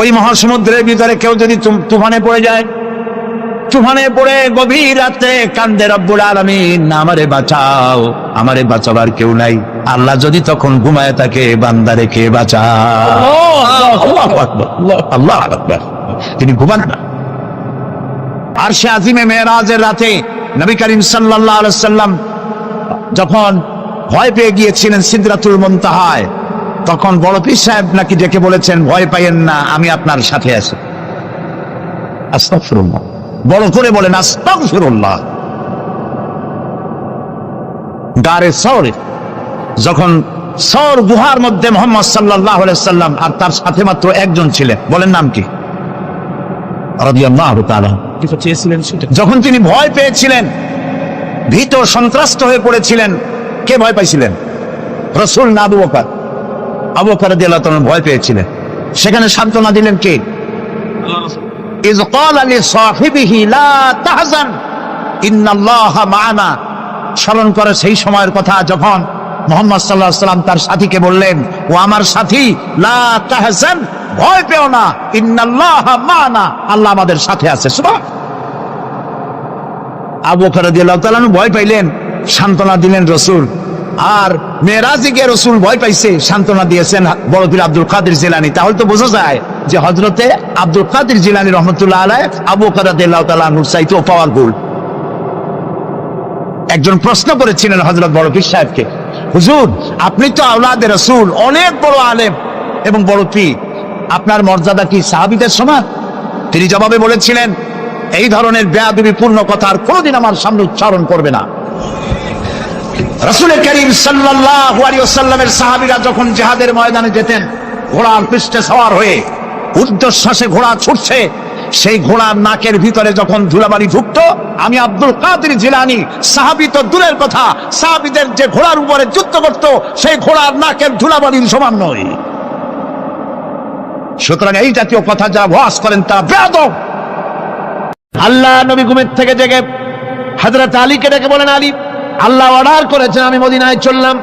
ওই মহাসমুদ্রের ভিতরে কেউ যদি তুফানে পড়ে যায়, তুফানে পড়ে গভীর রাতে কান্দে রব্বুল আলামিন, আমারে বাঁচাও, আমারে বাঁচাবার কেউ নাই। আল্লাহ যদি তখন ঘুমায় থাকে, বান্দারে কে বাঁচাও? আল্লাহু আকবার, আল্লাহু আকবার। তিনি ঘুমান না। আরশে আজিমে মেরাজের রাতে নবী করিম সাল্লাল্লাহু আলাইহি ওয়াসাল্লাম যখন ভয় পেয়ে গিয়েছিলেন সিদরাতুল মুনতাহায়, তখন বড় পীর সাহেব নাকি ডেকে বলেছেন, ভয় পাইয়েন না, আমি আপনার সাথে আছি। আস্তাগফিরুল্লাহ, বড় করে বলেন আস্তাগফিরুল্লাহ। গারে সওরে যখন সওর গুহার মধ্যে মুহাম্মদ সাল্লাল্লাহু আলাইহি ওয়াসাল্লাম আর তার সাথে মাত্র একজন ছিলেন, বলেন নাম কি? রাদিয়াল্লাহু তাআলা। যখন তিনি ভয় পেয়েছিলেন, ভীত সন্ত্রস্ত হয়ে পড়েছিলেন, কে ভয় পাইছিলেন? রাসূল না আবু বকর? আবু বকর রাদিয়াল্লাহু তাআলা ভয় পেয়েছিলেন। সেখানে সান্ত্বনা দিলেন কে? ইয ক্বালা লিসাহিবিহি লা তাহজান ইন্নাল্লাহা মা'ানা। স্মরণ করে সেই সময়ের কথা যখন মুহাম্মদ সাল্লাল্লাহু আলাইহি ওয়াসাল্লাম তার সাথীকে বললেন, ও আমার সাথী, লা তাহজান, ভয় পেও না, ইন্নাল্লাহা মা'ানা, আল্লাহ আমাদের সাথে আছে। সুবহান। আবু বকর রাদিয়াল্লাহু তাআলা ভয় পাইলেন, সান্ত্বনা দিলেন রাসূল। আর মেরাজে গিয়ে রাসূল ভয় পাইছে, সান্ত্বনা দিয়েছেন বড় পীর আব্দুল কাদের জিলানী। তাহলে তো বোঝা যায় যে হযরতে আব্দুল কাদের জিলানী রাহমাতুল্লাহ আলাইহি আবু বকর রাদিয়াল্লাহু তাআলা আনহুর চাইতেও পাওয়ারফুল। একজন প্রশ্ন করেছিলেন হযরত বড় পীর সাহেবকে, হুজুর আপনি তো আওলাদে রাসূল, অনেক বড় আলেম এবং বড় পীর, আপনার মর্যাদা কি সাহাবীদের সমান? তিনি জবাবে বলেছিলেন, এই ধরনের বেয়াদবিপূর্ণ কথা আর কোনোদিন আমার সামনে উচ্চারণ করবে না। রাসূল করিম সাল্লাল্লাহু আলাইহি ওয়াসাল্লামের সাহাবীরা যখন জিহাদের ময়দানে যেতেন, ঘোড়ার পৃষ্ঠে সওয়ার হয়ে ঊর্ধ্বশ্বাসে ঘোড়া ছুটছে, সেই ঘোড়ার নাকের ভিতরে যখন ধুলাবালি ঢুকতো, আমি আব্দুল কাদের জিলানী, সাহাবী তো দূরের কথা, সাহাবীদের যে ঘোড়ার উপরে যুদ্ধ করত, সেই ঘোড়ার নাকের ধুলাবালির সমান নয়। সুতরাং এই জাতীয় কথা যারা ওয়াজ করেন তারা বেয়াদব। আল্লাহ নবী ঘুমের থেকে জেগে হযরত আলীকে ডেকে বলেন, আলী, আল্লাহ অর্ডার করেছেন আমি মদিনায় চললাম,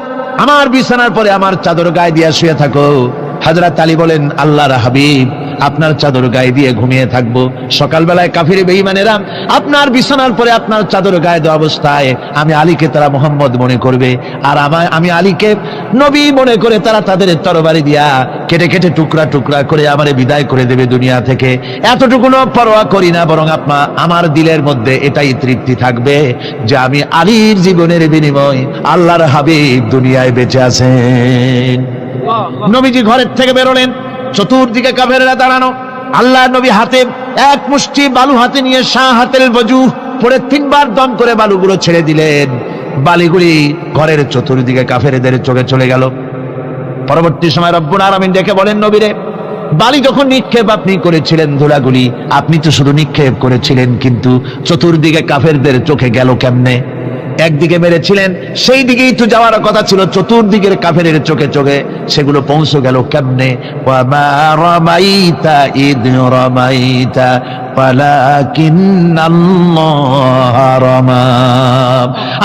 আমার বিছানার পরে আমার চাদর গায়ে দিয়ে শুয়ে থাকো। হযরত আলী বলেন, আল্লাহর হাবিব, আপনার চাদর গায়ে দিয়ে ঘুমিয়ে থাকবো, সকালবেলায় কাফির বেঈমানেরা আপনার বিছানার পরে আপনার চাদর গায়ে দেওয়া অবস্থায় আমি আলীকে তারা মুহাম্মদ মনে করবে, আর আমি আলীকে নবী মনে করে তারা তাদের তরবারি দিয়া কেটে কেটে টুকরা টুকরা করে আমারে বিদায় করে দেবে দুনিয়া থেকে। এতটুকুনো পরোয়া করি না, বরং আমার দিলের মধ্যে এটাই তৃপ্তি থাকবে যে আমি আলীর জীবনের বিনিময় আল্লাহর হাবিব দুনিয়ায় বেঁচে আছেন। নবীজি ঘরের থেকে বেরোলেন, চতুর্দিকে কাফেররা দাঁড়ানো। আল্লাহ নবী হাতে এক মুষ্টি বালু হাতে নিয়ে শাহাতেল ওযু পড়ে 3 বার দম করে বালুগুলো ছেড়ে দিলেন। বালিগুলি ঘরের চতুর্দিকে কাফেরদের চোখে চলে গেল। পরবর্তী সময় রব্বুল আলামিন ডেকে বলেন, নবীরে, বালি যখন নিক্ষেপ আপনি করেছিলেন, ধুলাগুলি আপনি তো শুধু নিক্ষেপ করেছিলেন, কিন্তু চতুর্দিকে কাফেরদের চোখে গেল কেমনে? একদিকে মেরেছিলেন, সেই দিকেই তো যাওয়ার কথা ছিল, চতুর্দিকের কাফেরের চোখে চোখে সেগুলো পৌঁছে গেল কেমনে? ওয়ামা রামাইতা ইদ রামাইতা ওয়ালাকিন্নাল্লাহ রামা।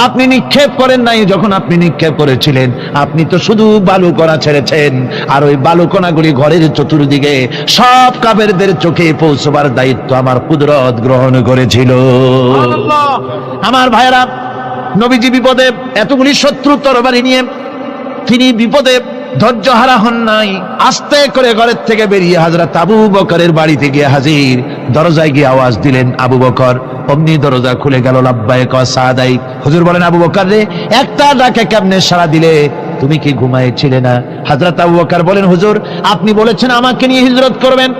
আপনি নিক্ষেপ করেন নাই, যখন আপনি নিক্ষেপ করেছিলেন আপনি তো শুধু বালুকণা ছেড়েছেন, আর ওই বালুকণাগুলি ঘরের চতুর্দিকে সব কাফেরদের চোখে পৌঁছবার দায়িত্ব আমার কুদরত গ্রহণ করেছিল। আমার ভাইরা, নবীজি বিপদে, এতগুলি শত্রু তরবারি নিয়ে তিনি বিপদে ধৈর্য হারা হন নাই। আস্তে করে ঘরের থেকে বেরিয়ে হযরত আবু বকরের বাড়িতে গিয়ে হাজির। দরজায় গিয়ে আওয়াজ দিলেন, আবু বকর। অমনি দরজা খুলে গেল। লাব্বাইক ওয়া সাদাইক। হুজুর বলেন, আবু বকর রে, একটা ডাকে কেমনে সাড়া দিলে? তুমি কি ঘুমাইছিলে না? হযরত আবু বকর বলেন, হুজুর আপনি বলেছেন আমাকে নিয়ে হিজরত করবেন,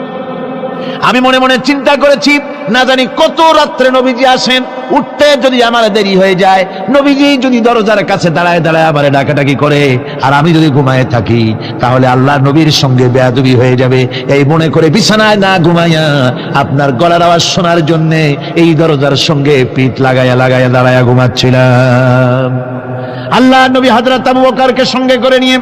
আমি মনে মনে চিন্তা করেছি, না জানি কত রাত্রে নবীজি আসেন, উঠতে যদি আমার দেরি হয়ে যায়, নবীজি যদি দরজার কাছে দাঁড়ায় দাঁড়ায় আমার ডাকাডাকি করে, আর আমি যদি ঘুমায় থাকি, তাহলে আল্লাহ নবীর সঙ্গে বেয়াদবি হয়ে যাবে। এই মনে করে বিছানায় না ঘুমাইয়া আপনার গলার আওয়াজ শোনার জন্য এই দরজার সঙ্গে পিঠ লাগাইয়া লাগাইয়া দাঁড়াইয়া ঘুমাচ্ছিলাম। আল্লাহ নবী হযরত আবু বকরকে সঙ্গে করে নিয়ে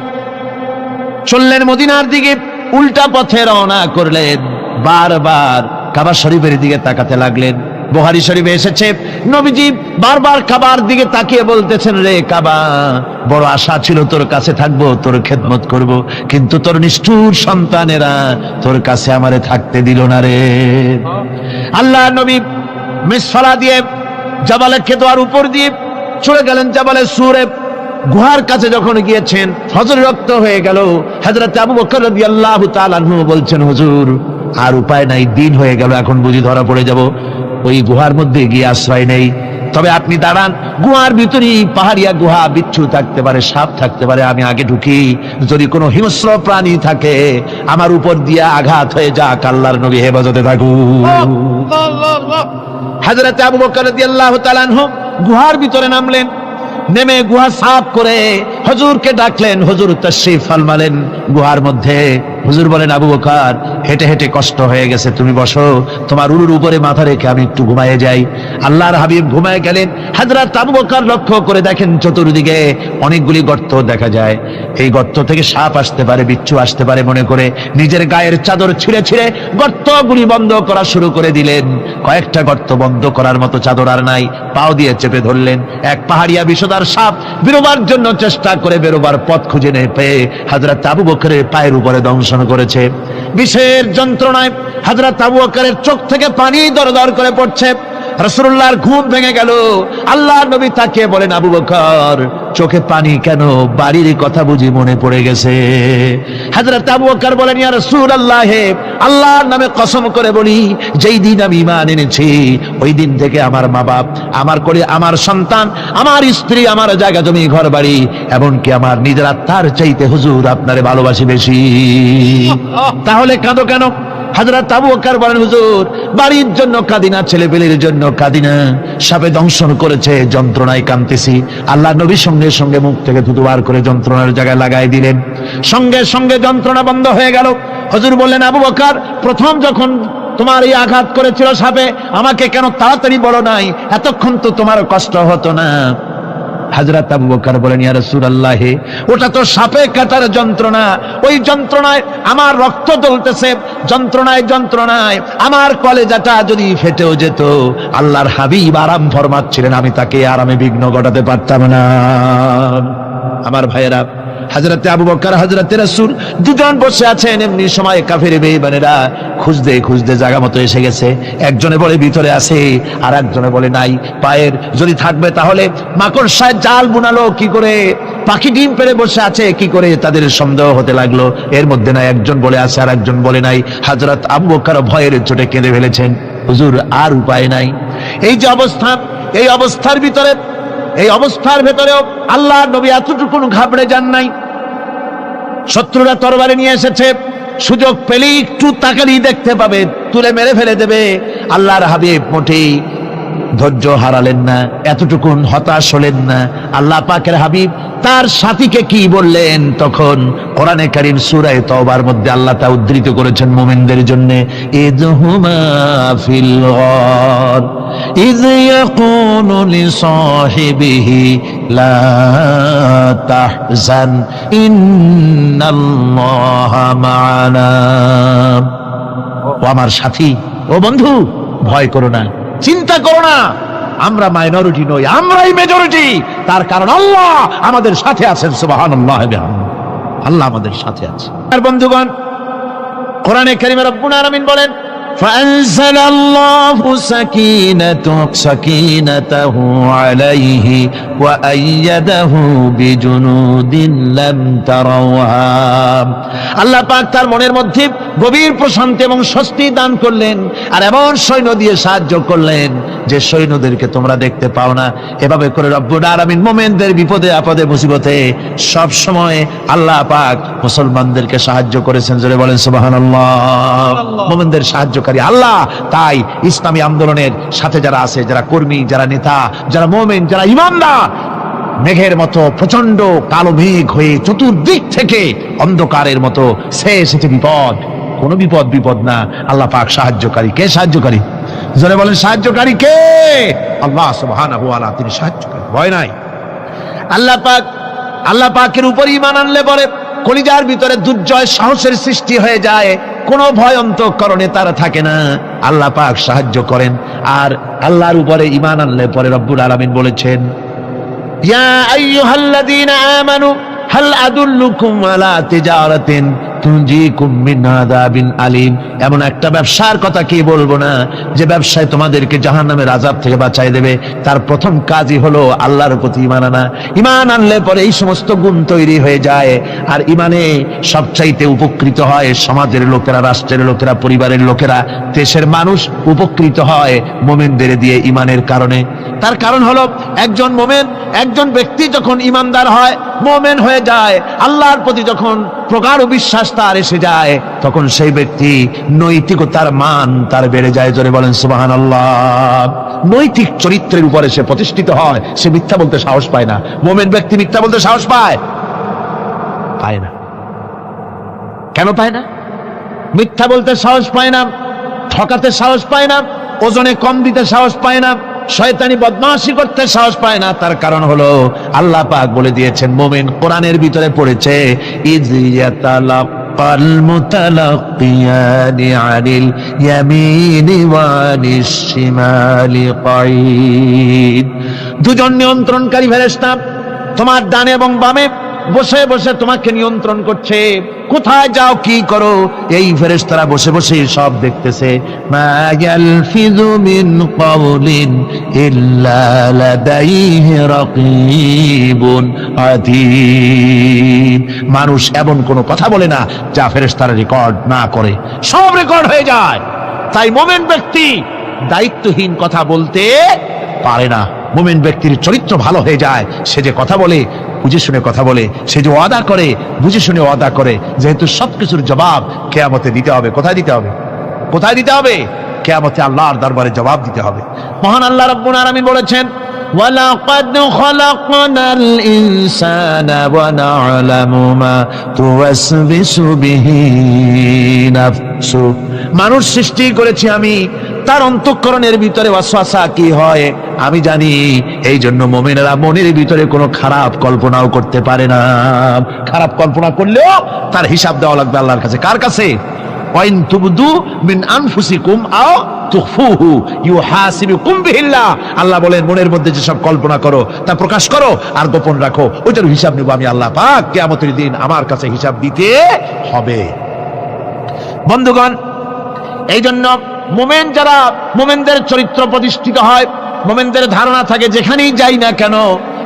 চললেন মদিনার দিকে। উল্টা পথে রওনা করলেন। বারবার কাবা শরীফের দিকে তাকাতে লাগলেন। বুখারী শরীফে এসেছে, নবীজি বারবার কাবার দিকে তাকিয়ে বলতেছেন, রে কাবা, বড় আশা ছিল তোর কাছে থাকবো, তোর খেদমত করব, কিন্তু তোর নিষ্ঠুর সন্তানেরা তোর কাছে আমারে থাকতে দিল না রে। আল্লাহ নবী মিসফালা দিয়ে জাবালে কেদোয়ার উপর দিয়ে চলে গেলেন জাবালে সুরে। গুহার কাছে যখন গিয়েছেন, ফজর রক্ত হয়ে গেল। হযরত আবু বকর রাদিয়াল্লাহু তাআলা আনহু বলছেন, হুজুর আর উপায় নাই, দিন হয়ে গেল, এখন বুঝি ধরা পড়ে যাব, ওই গুহার মধ্যে গিয়ে আশ্রয় নেই। তবে আপনি দাঁড়ান, গুহার ভিতরেই পাহাড়িয়া গুহা, বিচ্ছু থাকতে পারে, সাপ থাকতে পারে, আমি আগে ঢুকি, যদি কোনো হিংস্র প্রাণী থাকে আমার উপর দিয়ে আঘাত হয়ে যাক, আল্লাহর নবী হেফাজতে থাকুক। হযরত আবু বকর রাদিয়াল্লাহু তাআলা আনহু গুহার ভিতরে নামলেন, নেমে গুহা সাফ করে হুজুরকে ডাকলেন। হুজুর তাশরীফ ফরমালেন গুহার মধ্যে। হুজুর বলেন, আবু বকর, হেঁটে হেঁটে কষ্ট হয়ে গেছে, তুমি বসো, তোমার উরুর উপরে মাথা রেখে আমি একটু ঘুমায়ে যাই। আল্লাহর হাবিব ঘুমায়ে গেলেন। হযরত আবু বকর লক্ষ্য করে দেখেন চতুর্দিকে অনেকগুলি গর্ত দেখা যায়। এই গর্ত থেকে সাপ আসতে পারে, বিচ্ছু আসতে পারে মনে করে নিজের গায়ের চাদর ছিঁড়ে ছিঁড়ে গর্তগুলি বন্ধ করা শুরু করে দিলেন। কয়েকটা গর্ত বন্ধ করার মতো চাদর আর নাই, পাও দিয়ে চেপে ধরলেন। এক পাহাড়িয়া বিষধর সাপ বেরোবার জন্য চেষ্টা করে বেরোবার পথ খুঁজে না পেয়ে হযরত আবু বকরের পায়ের উপরে দংশন করেছে। বিষের যন্ত্রণায় হযরত আবু বকরের চোখ থেকে পানি দরদর করে পড়ছে। রাসূলুল্লাহর ঘুম ভেঙে গেল। আল্লাহর নবী তাকিয়ে বলেন, আবু বকর, চোখে পানি কেন? বাড়ির কথা বুঝি মনে পড়ে গেছে? হযরত আবু বকর বলেন, ইয়া রাসূলুল্লাহ, আল্লাহর নামে কসম করে বলি, যেই দিন আমি ঈমান এনেছি ওই দিন থেকে আমার মা বাপ, আমার কোলে আমার সন্তান, আমার স্ত্রী, আমার জায়গা জমি ঘর বাড়ি, এমনকি আমার নিজের আত্মার চাইতে হুজুর আপনারে ভালোবাসি বেশি। তাহলে কাঁদো কেন? হযরত আবু বকর বলেন, হুজুর বাড়ির জন্য কাঁদিনা, ছেলেপেলের জন্য কাঁদিনা, সাপে দংশন করেছে, যন্ত্রণায় কাঁদতেছি। আল্লাহ নবী সঙ্গে সঙ্গে মুখ থেকে থুতু বার করে যন্ত্রণার জায়গায় লাগাই দিলেন। সঙ্গে সঙ্গে যন্ত্রণা বন্ধ হয়ে গেল। হুজুর বললেন, আবু বকর, প্রথম যখন তোমার এই আঘাত করেছিল সাপে, আমাকে কেন তাড়াতাড়ি বলো নাই? এতক্ষণ তো তোমার কষ্ট হতো না। হযরত আবু বকর বলেন, ইয়া রাসূলুল্লাহ, ওটা তো সাপে কাটার যন্ত্রণা, ওই যন্ত্রণায় আমার রক্ত জ্বলতেছে, যন্ত্রণায় যন্ত্রণায় আমার কলেজাটা যদি ফেটেও যেত। আল্লাহর হাবিব আরাম ফরমাচ্ছিলেন, আমি তাকে আরামে বিঘ্ন ঘটাতে পারতাম না। আমার ভাইয়েরা, হযরতে আবু বকর, হযরতে রাসূল দুজন বসে আছেন। এমনি সময় কাফের বেঈমানেরা খুঁজতে খুঁজতে জায়গা মতো এসে গেছে। একজনে বলে ভিতরে আছে, আর একজনে বলে নাই। পায়ের যদি থাকবে তাহলে মাকড়সায় জাল বুনালো কি করে? পাখি ডিম পেড়ে বসে আছে কি করে? তাদের সন্দেহ হতে লাগলো। এর মধ্যে না একজন বলে আছে আর একজন বলে নাই। হযরত আবু বকর ভয়ের চোটে কেঁদে ফেলেছেন। হুজুর আর উপায় নাই। এই যে অবস্থা, এই অবস্থার ভিতরে, এই অবস্থার ভেতরেও আল্লাহর নবী এতটুকু ঘাবড়ে যান নাই। শত্রুরা তরবারি নিয়ে এসেছে, সুযোগ পেলেই একটু তাকালেই দেখতে পাবে, তুলে মেরে ফেলে দেবে। আল্লাহর হাবিব মোটেই ধৈর্য হারালেন না, এতটুকুন হতাশ হলেন না। আল্লাহ পাকের হাবিব তার সাথীকে কি বললেন? তখন কোরআনে কারীম সূরা তাওবার মধ্যে আল্লাহ তা উদ্ধৃত করেছেন মুমিনদের জন্য, ইযহুমা ফিল গার ইয ইয়াকুলু লিসাহিবিহি লা তাহজান ইন্নাল্লাহা মা'ানা। ও আমার সাথী, ও বন্ধু, ভয় করো না, চিন্তা করো না, আমরা মাইনরিটি নই, আমরাই মেজরিটি। তার কারণ আল্লাহ আমাদের সাথে আছেন। সুবহানাল্লাহ, আল্লাহ আমাদের সাথে আছে। আর বন্ধুগণ, কোরআনে কারীমে রব্বুল আলামিন বলেন, فأنزل الله سكينته عليه وأيده بجنود لم تروها। আল্লাহ পাক তার মনের মধ্যে গভীর প্রশান্তি এবং স্বস্তি দান করলেন, আর এমন সৈন্য দিয়ে সাহায্য করলেন যে সৈন্যদেরকে তোমরা দেখতে পাও না। এভাবে করে রব্বুল আলামিন মুমিনদের বিপদে আপদে মুসিবতে সব সময় আল্লাহ পাক মুসলমানদেরকে সাহায্য করেছেন। জোরে বলেন সুবহানাল্লাহ। মুমিনদের সাহায্যকারী আল্লাহ। তাই ইসলামী আন্দোলনের সাথে যারা আছে, যারা কর্মী, যারা নেতা, যারা মুমিন, যারা ঈমানদার, মেঘের মতো প্রচন্ড কালো মেঘ হয়ে চতুর্দিক থেকে অন্ধকারের মতো এসেছে বিপদ, কোন বিপদ না। আল্লাহ পাক সাহায্যকারী। কে সাহায্যকারী? জোরে বলেন, সাহায্যকারী কে? আল্লাহ সুবহানাহু ওয়া তাআলা, তিনি সাহায্যকারী, ভয় নাই। আল্লাহ পাকের উপর ঈমান আনলে পরে কলিজার ভিতরে দুর্জয় সাহসের সৃষ্টি হয়ে যায়, কোনো ভয় অন্তঃকরণে তার থাকে না। আল্লাহ পাক সাহায্য করেন। আর আল্লাহর উপরে ঈমান আনলে পরে রব্বুল আলামিন বলেছেন, ইয়া আইয়ুহাল্লাযীনা আমানু হাল আদুল্লুকুম আলা তিজারাতিন তুনজিকুম মিন আযাবিন আলীম। এমন একটা ব্যবসার কথা কি বলবো না যে ব্যবসায় তোমাদেরকে জাহান্নামের আযাব থেকে বাঁচাই দেবে। তার প্রথম কাজই হলো আল্লাহর প্রতি ঈমান আনা। ঈমান আনলে পরে এই সমস্ত গুণ তৈরি হয়ে যায়। আর ঈমানে সবচাইতে উপকৃত হয় সমাজের লোকেরা, রাষ্ট্রের লোকেরা, পরিবারের লোকেরা, দেশের মানুষ উপকৃত হয় মুমিনদের দিয়ে ঈমানের কারণে। তার কারণ হলো একজন মুমিন, একজন ব্যক্তি যখন ঈমানদার হয়, মুমিন হয়ে যায়, আল্লাহর প্রতি যখন প্রগাঢ় বিশ্বাস তার এসে যায়, তখন সেই ব্যক্তি নৈতিকতার মান তার বেড়ে যায়। জোরে বলেন সুবহানাল্লাহ। নৈতিক চরিত্রের উপরে সে প্রতিষ্ঠিত হয়, সে মিথ্যা বলতে সাহস পায় না। মুমিন ব্যক্তি মিথ্যা বলতে সাহস পায়? পায় না। কেন পায় না? মিথ্যা বলতে সাহস পায় না, ঠকাতে সাহস পায় না, ওজনে কম দিতে সাহস পায় না, শয়তানি বদমাশি করতে সাহস পায় না। তার কারণ হলো আল্লাহ পাক বলে দিয়েছেন, মুমিন কোরআনের ভিতরে পড়েছে, ইয ইয়াতালাক্কাল মুতালাক্কিয়ানি আনিল ইয়ামিনি ওয়া আনিশ শিমালি কাঈদ। দুজন নিয়ন্ত্রণকারী ফেরেশতা তোমার ডানে এবং বামে বসে বসে তোমাকে নিয়ন্ত্রণ করছে, কোথায় যাও কি করো এই ফেরেশতারা বসে বসে সব দেখতেছে। মা ইয়ালফিযু মিন কাওলিন ইল্লা লাদাইহি রাকীবুন আতীদ। মানুষ এমন কোনো কথা বলে না যা ফেরেশতারা রেকর্ড না করে, সব রেকর্ড হয়ে যায়। তাই মুমিন ব্যক্তি দায়িত্বহীন কথা বলতে পারে না। মুমিন ব্যক্তির চরিত্র ভালো হয়ে যায়, সে যে কথা বলে বুঝে শুনে কথা বলে, সে যে ওয়াদা করে বুঝে শুনে ওয়াদা করে। যেহেতু সবকিছুর জবাব কিয়ামতে দিতে হবে। কোথায় দিতে হবে? কোথায় দিতে হবে? কিয়ামতে আল্লাহর দরবারে জবাব দিতে হবে। মহান আল্লাহ রাব্বুল আলামিন বলেছেন, ওয়ালাকাদ খালাকনাল ইনসানা ওয়া না'লামু মা তুওয়াসবিসু বিহি নাফসু। মানুষ সৃষ্টি করেছি আমি, তার অন্তঃকরণের ভিতরে ওয়াসওয়াসা কি হয় আমি জানি। এই জন্য মুমিনেরা মনের ভিতরে কোনো খারাপ কল্পনাও করতে পারে না। খারাপ কল্পনা করলেও তার হিসাব দেওয়া লাগবে আল্লাহর কাছে। কার কাছে? ওয়াইন তুবদু মিন আনফুসিকুম আও তুখফুহু ইউহাসিবুকুম বিহিল্লাহ। আল্লাহ বলেন, মনের মধ্যে যেসব কল্পনা করো তা প্রকাশ করো আর গোপন রাখো, ওইটার হিসাব নেব আমি আল্লাহ পাক। কিয়ামতের দিন আমার কাছে হিসাব দিতে হবে। বন্ধুগণ, এই জন্য মুমিন যারা, মুমিনদের চরিত্র প্রতিষ্ঠিত হয়, মুমিনদের ধারণা থাকে যেখানেই যাই না কেন,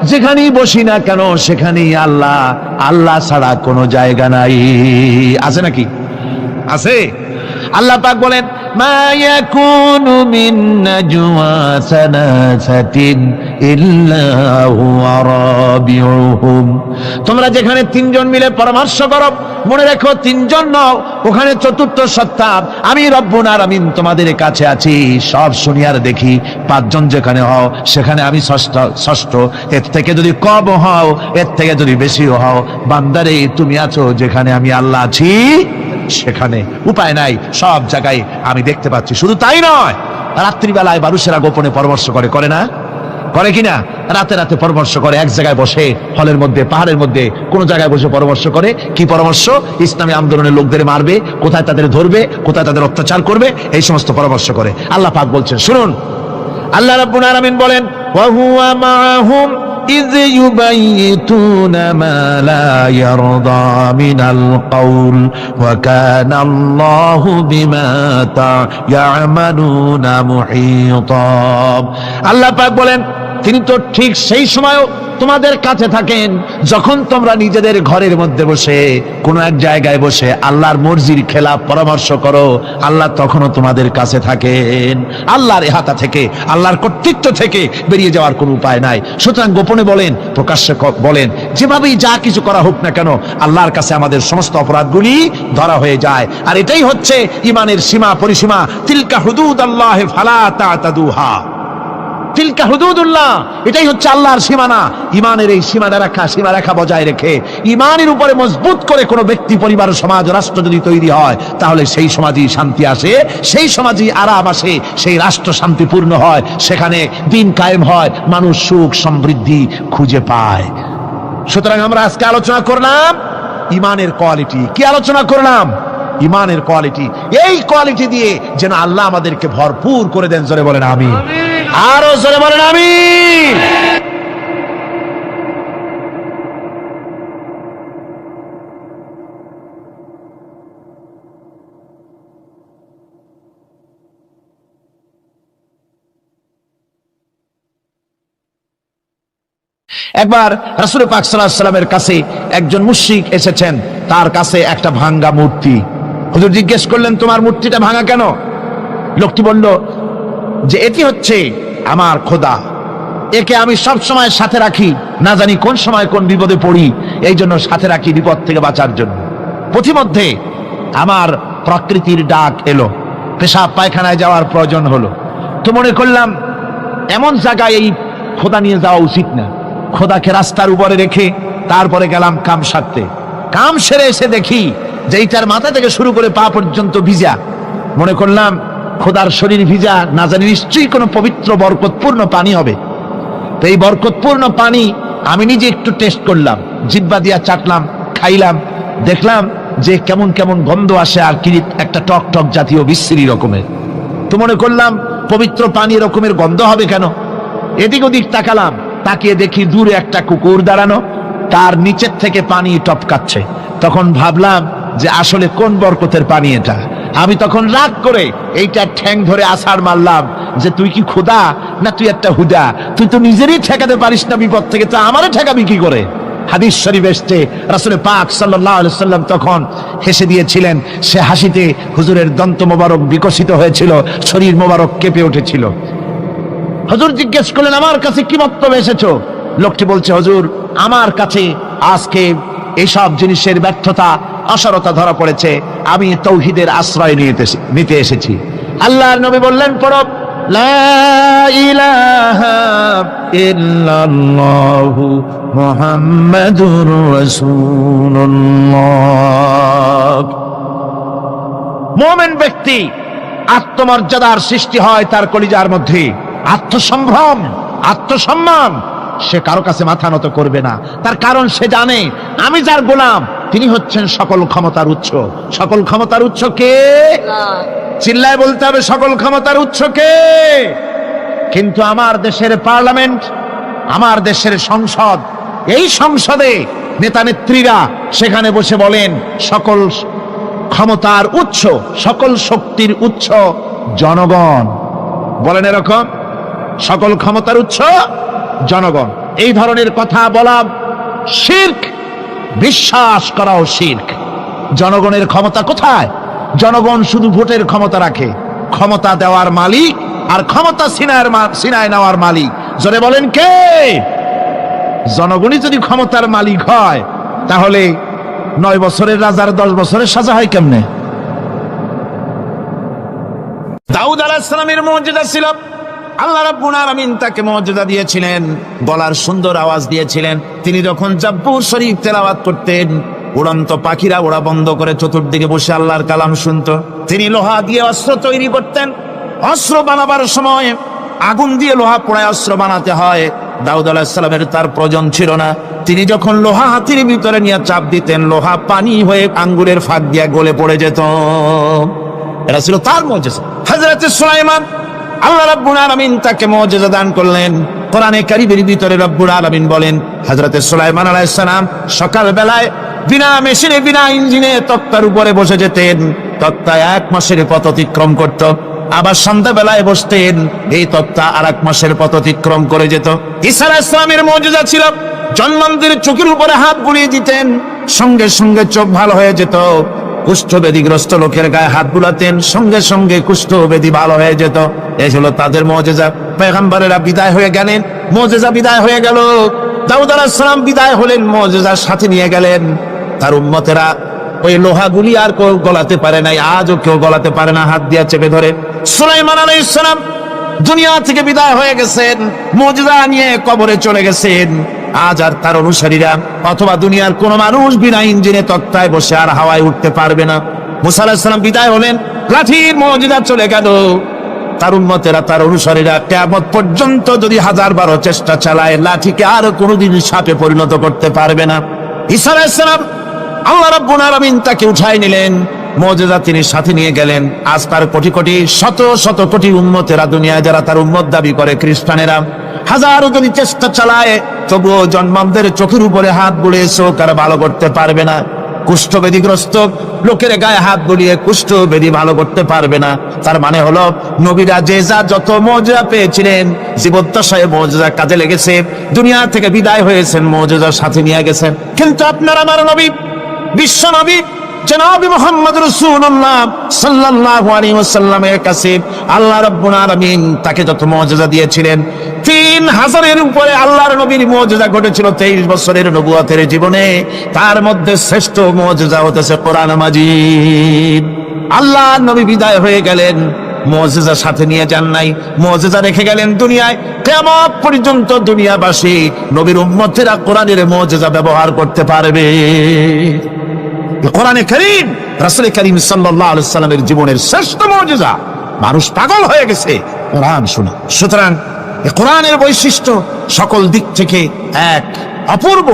যেখানেই বসি না কেন, সেখানেই আল্লাহ, আল্লাহ ছাড়া কোনো জায়গা নাই। আছে নাকি? আছে। আল্লাহ পাক বলেন, মা ইয়াকুনু মিন নাজওয়া সালাসাতিন ইল্লা হুয়া রাবিউহুম। তোমরা যেখানে তিনজন মিলে পরামর্শ করো, মনে রেখো তিনজন নও, ওখানে চতুর্থ সত্তা আমি রব্বুল আলামিন তোমাদের কাছে আছি। সব শুনি আর দেখি। পাঁচজন যেখানে হও সেখানে আমি ষষ্ঠ। এর থেকে যদি কম হও, এর থেকে যদি বেশিও হও, বান্দারে তুমি আছো যেখানে আমি আল্লাহ আছি সেখানে। উপায় নাই, সব জায়গায় আমি দেখতে পাচ্ছি। শুধু তাই নয়, রাত্রিবেলায় মানুষেরা গোপনে পরামর্শ করে, করে না? করে কিনা? রাতে রাতে পরামর্শ করে, এক জায়গায় বসে, হলের মধ্যে, পাহাড়ের মধ্যে, কোন জায়গায় বসে পরামর্শ করে। কি পরামর্শ? ইসলামী আন্দোলনের লোকদের মারবে, কোথায় তাদের ধরবে, কোথায় তাদের অত্যাচার করবে, এই সমস্ত পরামর্শ করে। আল্লাহ পাক বলছেন, শুনুন, আল্লাহ রাব্বুল আলামিন বলেন, ওয়া হুয়া মাআহুম إذ يبيتون ما لا يرضى من القول وكان الله بما يعملون محيطا। আল্লাহ পাক বলেন, তিনি তো ঠিক সেই সময়ও তোমাদের কাছে থাকেন যখন তোমরা নিজেদের ঘরের মধ্যে বসে, কোনো এক জায়গায় বসে আল্লাহর মর্জির খেলাফ পরামর্শ করো, আল্লাহ তখনও তোমাদের কাছে থাকেন। আল্লাহর ইহাতা থেকে, আল্লাহর কর্তৃত্ব থেকে বেরিয়ে যাওয়ার কোনো উপায় নাই। সুতরাং গোপনে বলেন, প্রকাশ্যে বলেন, যেভাবেই যা কিছু করা হোক না কেন, আল্লাহর কাছে আমাদের সমস্ত অপরাধগুলি ধরা হয়ে যায়। আর এটাই হচ্ছে ঈমানের সীমা পরিসীমা। তিলকা হুদুদাল্লাহি ফালা তা'তাদুহা। তিলকা হুদুদুল্লাহ, এটাই হচ্ছে আল্লাহর সীমানা। ঈমানের এই সীমারেখা বজায় রেখে ঈমানের উপরে মজবুত করে কোনো ব্যক্তি, পরিবার, সমাজ, রাষ্ট্র যদি তৈরি হয়, তাহলে সেই সমাজই শান্তি আসে, সেই সমাজই আরাম আসে, সেই রাষ্ট্র শান্তিপূর্ণ হয়, সেখানে দিন কায়েম হয়, মানুষ সুখ সমৃদ্ধি খুঁজে পায়। সুতরাং আমরা আজকে আলোচনা করলাম ঈমানের কোয়ালিটি। কি আলোচনা করলাম? ইমানের কোয়ালিটি। এই কোয়ালিটি দিয়ে যেন আল্লাহ আমাদেরকে ভরপুর করে দেন। জোরে বলেন আমিন, আরো জোরে বলেন আমিন। একবার রাসূল পাক সাল্লাল্লাহু আলাইহি ওয়াসাল্লামের কাছে একজন মুশরিক এসেছেন, তার কাছে একটা ভাঙ্গা মূর্তি। হুজুর জিজ্ঞেস করলেন, তোমার মূর্তিটা ভাঙা কেন? লোকটি বলল যে এটি হচ্ছে আমার খোদা, একে আমি সব সময় সাথে রাখি, না জানি কোন সময় কোন বিপদে পড়ি, এই জন্য সাথে রাখি বিপদ থেকে বাঁচার জন্য। পথিমধ্যে আমার প্রকৃতির ডাক এলো, পেশাব পায়খানায় যাওয়ার প্রয়োজন হলো, তো মনে করলাম এমন জায়গায় এই খোদা নিয়ে যাওয়া উচিত না। খোদাকে রাস্তার উপরে রেখে তারপরে গেলাম কাম সারতে। কাম সেরে এসে দেখি যে এইটার মাথা থেকে শুরু করে পা পর্যন্ত ভিজা। মনে করলাম খোদার শরীর ভিজা, না জানি নিশ্চয়ই কোনো পবিত্র বরকতপূর্ণ পানি হবে। তো এই বরকতপূর্ণ পানি আমি নিজে একটু টেস্ট করলাম, জিহ্বা দিয়া চাটলাম, খাইলাম, দেখলাম যে কেমন কেমন গন্ধ আসে, আর কি একটা টক টক জাতীয় বিশ্রী রকমের। তো মনে করলাম পবিত্র পানি এরকমের গন্ধ হবে কেন? এদিক ওদিক তাকালাম, তাকিয়ে দেখি দূরে একটা কুকুর দাঁড়ানো, তার নিচের থেকে পানি টপকাচ্ছে। তখন ভাবলাম যে আসলে কোন বরকতের পানি এটা। আমি তখন রাগ করে এইটা ঠ্যাং ধরে আছাড় মারলাম যে তুই কি খোদা না তুই একটা হুদা? তুই তো নিজেরই ঠেকাতে পারিস না বিপদ থেকে, তা আমারে ঠেকাবি কি করে? হাদিস শরীফ এসেছে, রাসূল পাক সাল্লাল্লাহু আলাইহি ওয়াসাল্লাম তখন হেসে দিয়েছিলেন। সে হাসিতে হুজুরের দন্ত মোবারক বিকশিত হয়েছিল, শরীর মোবারক কেঁপে উঠেছিল। হুজুর জিজ্ঞেস করলেন, আমার কাছে কি বক্তব্য এসেছো? লোকটি বলছে, হুজুর আমার কাছে আজকে এইসব জিনিসের ব্যর্থতা অসারতা ধরা পড়েছে, আমি তৌহিদের আশ্রয় নিতে এসেছি। আল্লাহর নবী বললেন, পড়ো লা ইলাহা ইল্লাল্লাহু মুহাম্মাদুর রাসূলুল্লাহ। মুমিন ব্যক্তি আত্মমর্যাদার সৃষ্টি হয় তার কলিজার মধ্যে, আত্মসম্ভ্রম, আত্মসম্মান। সে কারো কাছে মাথা নত করবে না, তার কারণ সে জানে আমি যার গোলাম তিনি হচ্ছেন সকল ক্ষমতার উৎস। সকল ক্ষমতার উৎস কে? চিল্লায় বলতে হবে, সকল ক্ষমতার উৎস কে? কিন্তু আমার দেশের পার্লামেন্ট, আমার দেশের সংসদ, এই সংসদে নেতা নেত্রীরা সেখানে বসে বলেন সকল ক্ষমতার উৎস, সকল শক্তির উৎস জনগণ। বলেন এরকম, সকল ক্ষমতার উৎস জনগণ। এই ধরনের কথা বলা শিরক, বিশ্বাস করাও শিরক। জনগণের ক্ষমতা কোথায়? জনগণ শুধু ভোটের ক্ষমতা রাখে, ক্ষমতা দেওয়ার মালিক আর ক্ষমতা ছিনায় নেওয়ার মালিক জোরে বলেন কে? জনগণই যদি ক্ষমতার মালিক হয় তাহলে 9 বছরের রাজার 10 বছরের সাজা হয় কেমনে? দাউদ আলাইহিস সালামের মুজিজা ছিল, আল্লাহ রাব্বুল আলামিন তাকে মুজিজা দিয়েছিলেন, গলার সুন্দর আওয়াজ দিয়েছিলেন। তিনি যখন জাব্বুর শরীফ তেলাওয়াত করতেন, উড়ন্ত পাখিরা ওড়া বন্ধ করে চতুর্দিকে বসে আল্লাহর কালাম শুনতো। তিনি লোহা দিয়ে অস্ত্র তৈরি করতেন, অস্ত্র বানাবার সময় আগুন দিয়ে লোহা পোড়ায় অস্ত্র বানাতে হয়। দাউদ আলাইহিস সালামের তার প্রয়োজন ছিল না, তিনি যখন লোহা হাতির ভিতরে নিয়ে চাপ দিতেন, লোহা পানি হয়ে আঙ্গুরের ফাঁক দিয়ে গলে পড়ে যেত। এটা ছিল তার মুজিজা। হযরত সুলাইমান, আল্লাহ রাব্বুল আলামিন তাকে মুজিজা দান করলেন। কোরআনে কারীমের ভিতরে রব্বুল আলামিন বলেন, হযরত সুলাইমান আলাইহিস সালাম সকাল বেলায় বিনা মেশিনে বিনা ইঞ্জিনে তক্তার উপরে বসে যেতেন, তক্তায় 1 মাসের পথ অতিক্রম করত। আবার সন্ধ্যা বেলায় বসতেন, এই তক্তা আর 1 মাসের পথ অতিক্রম করে যেত। ঈসা আলাইহিস সালামের মুজিজা ছিল জন্মান্তের চোখের উপরে হাত বুলিয়ে দিতেন, সঙ্গে সঙ্গে চোখ ভালো হয়ে যেত। কুষ্ঠব্যাধিগ্রস্ত লোকের গায়ে হাত বুলাতেন, সঙ্গে সঙ্গে কুষ্ঠব্যাধি ভালো হয়ে যেত। এই হলো তাদের মুজিজা। পয়গম্বরেরা বিদায় হয়ে গেলেন, মুজিজা বিদায় হয়ে গেল। দাউদ আলাইহিস সালাম বিদায় হলেন, মুজিজার সাথে নিয়ে গেলেন। তার উম্মতেরা ওই লোহাগুলি আর কেউ গলাতে পারে নাই, আজও কেউ গলাতে পারে না, হাত দিয়া চেপে ধরে। সুলাইমান আলাইহিস সালাম দুনিয়া থেকে বিদায় হয়ে গেছেন, মুজিজা নিয়ে কবরে চলে গেছেন। আজ আর তার অনুসারীরা অথবা দুনিয়ার কোন মানুষ বিনা ইঞ্জিনে তক্তায় বসে আর হাওয়ায় উঠতে পারবে না। মুসা আলাইহিস সালাম বিদায় হলেন, লাঠির মুজিজা চলে গেল। তার উম্মতেরা, তার অনুসারীরা কিয়ামত পর্যন্ত যদি 1000 চেষ্টা চালায়, লাঠিকে আর কোনোদিন সাপে পরিণত করতে পারবে না। ঈসা আলাইহিস সালাম, আল্লাহ রাব্বুল আলামিন তাকে উঠাই নিলেন, মুজিজা তিনি সাথে নিয়ে গেলেন। আজ তার কোটি কোটি শত শত কোটি উম্মতেরা দুনিয়ায় যারা তার উম্মত দাবি করে, খ্রিস্টানেরা হাজারো যদি চেষ্টা চালায়, তবুও জন্মামদের চোখের উপরে হাত বুলিয়ে চোখ আর ভালো করতে পারবে না। কুষ্ঠবেদীগ্রস্ত লোকের গায়ে হাত বুলিয়ে কুষ্ঠবেদী ভালো করতে পারবে না। তার মানে হলো নবীরা যে যা যত মুজিজা পেয়েছিলেন, জীবদ্দশায় মুজিজা কাজে লেগেছে, দুনিয়া থেকে বিদায় হয়েছেন মুজিজার সাথে নিয়ে গেছেন। কিন্তু আপনার আমার নবী, বিশ্ব নবী জনাব মুহাম্মদ রাসূলুল্লাহ সাল্লাল্লাহু আলাইহি ওয়াসাল্লামের কাছে আল্লাহ রাব্বুল আলামিন তাকে যত মুজিজা দিয়েছিলেন, 3000-এর উপরে আল্লাহর নবীর মুজিজা ঘটেছিল 23 বছরের নবুয়তের জীবনে। তার মধ্যে শ্রেষ্ঠ মুজিজা হতেছে কোরআন মাজিদ। আল্লাহর নবী বিদায় হয়ে গেলেন, মুজিজা সাথে নিয়ে যান নাই, মুজিজা রেখে গেলেন দুনিয়ায়। কিয়ামত পর্যন্ত দুনিয়াবাসী নবীর উম্মতেরা কোরআনের মুজিজা ব্যবহার করতে পারবে। কোরআনে কারীম রাসূল কারীম সাল্লাল্লাহু আলাইহি ওয়াসাল্লামের জীবনের শ্রেষ্ঠ মুজিজা। মানুষ পাগল হয়ে গেছে কোরআন শুনে। সুতরাং এই কোরআনের বৈশিষ্ট্য সকল দিক থেকে এক অপূর্ব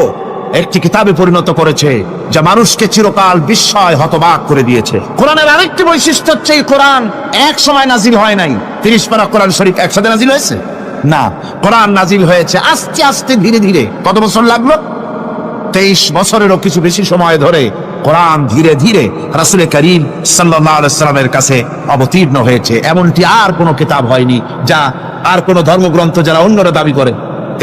একটি কিতাবে পরিণত করেছে, যা মানুষকে চিরকাল বিস্ময় হতবাক করে দিয়েছে। কোরআনের আরেকটি বৈশিষ্ট্য হচ্ছে এই কোরআন এক সময় নাজিল হয় নাই। 30 পারা কোরআন শরীফ একসাথে নাজিল হয়েছে না, কোরআন নাজিল হয়েছে আস্তে আস্তে ধীরে ধীরে। কত বছর লাগলো? 23 বছরেরও কিছু বেশি সময় ধরে কোরআন ধীরে ধীরে রাসূল কারীম সাল্লাল্লাহু আলাইহি ওয়াসাল্লামের কাছে অবতীর্ণ হয়েছে। এমনটি আর কোনো কিতাব হয়নি, যা আর কোনো ধর্মগ্রন্থ যারা অন্যরা দাবি করে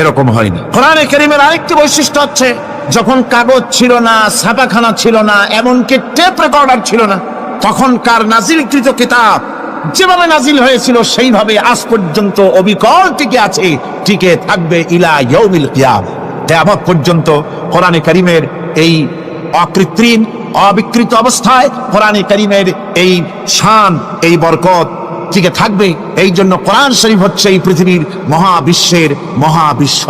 এরকম হয়নি। কোরআনে কারীমের আরেকটি বৈশিষ্ট্য হচ্ছে, যখন কাগজ ছিল না, ছাপাখানা ছিল না, এমনকি টেপ রেকর্ডার ছিল না, তখনকার নাজিলকৃত কিতাব যেভাবে নাজিল হয়েছিল সেইভাবে আজ পর্যন্ত অবিকল টিকে আছে, টিকে থাকবে ইলা ইয়াউমিল কিয়ামah। কিয়ামত পর্যন্ত কোরআনে কারীমের এই অকৃত্রিম অবিকৃত অবস্থায় কোরআনে কারীমের এই শান, এই বরকত টিকে থাকবে। এই জন্য কোরআন শরীফ হচ্ছে এই পৃথিবীর মহাবিশ্বের মহাবিশ্ব।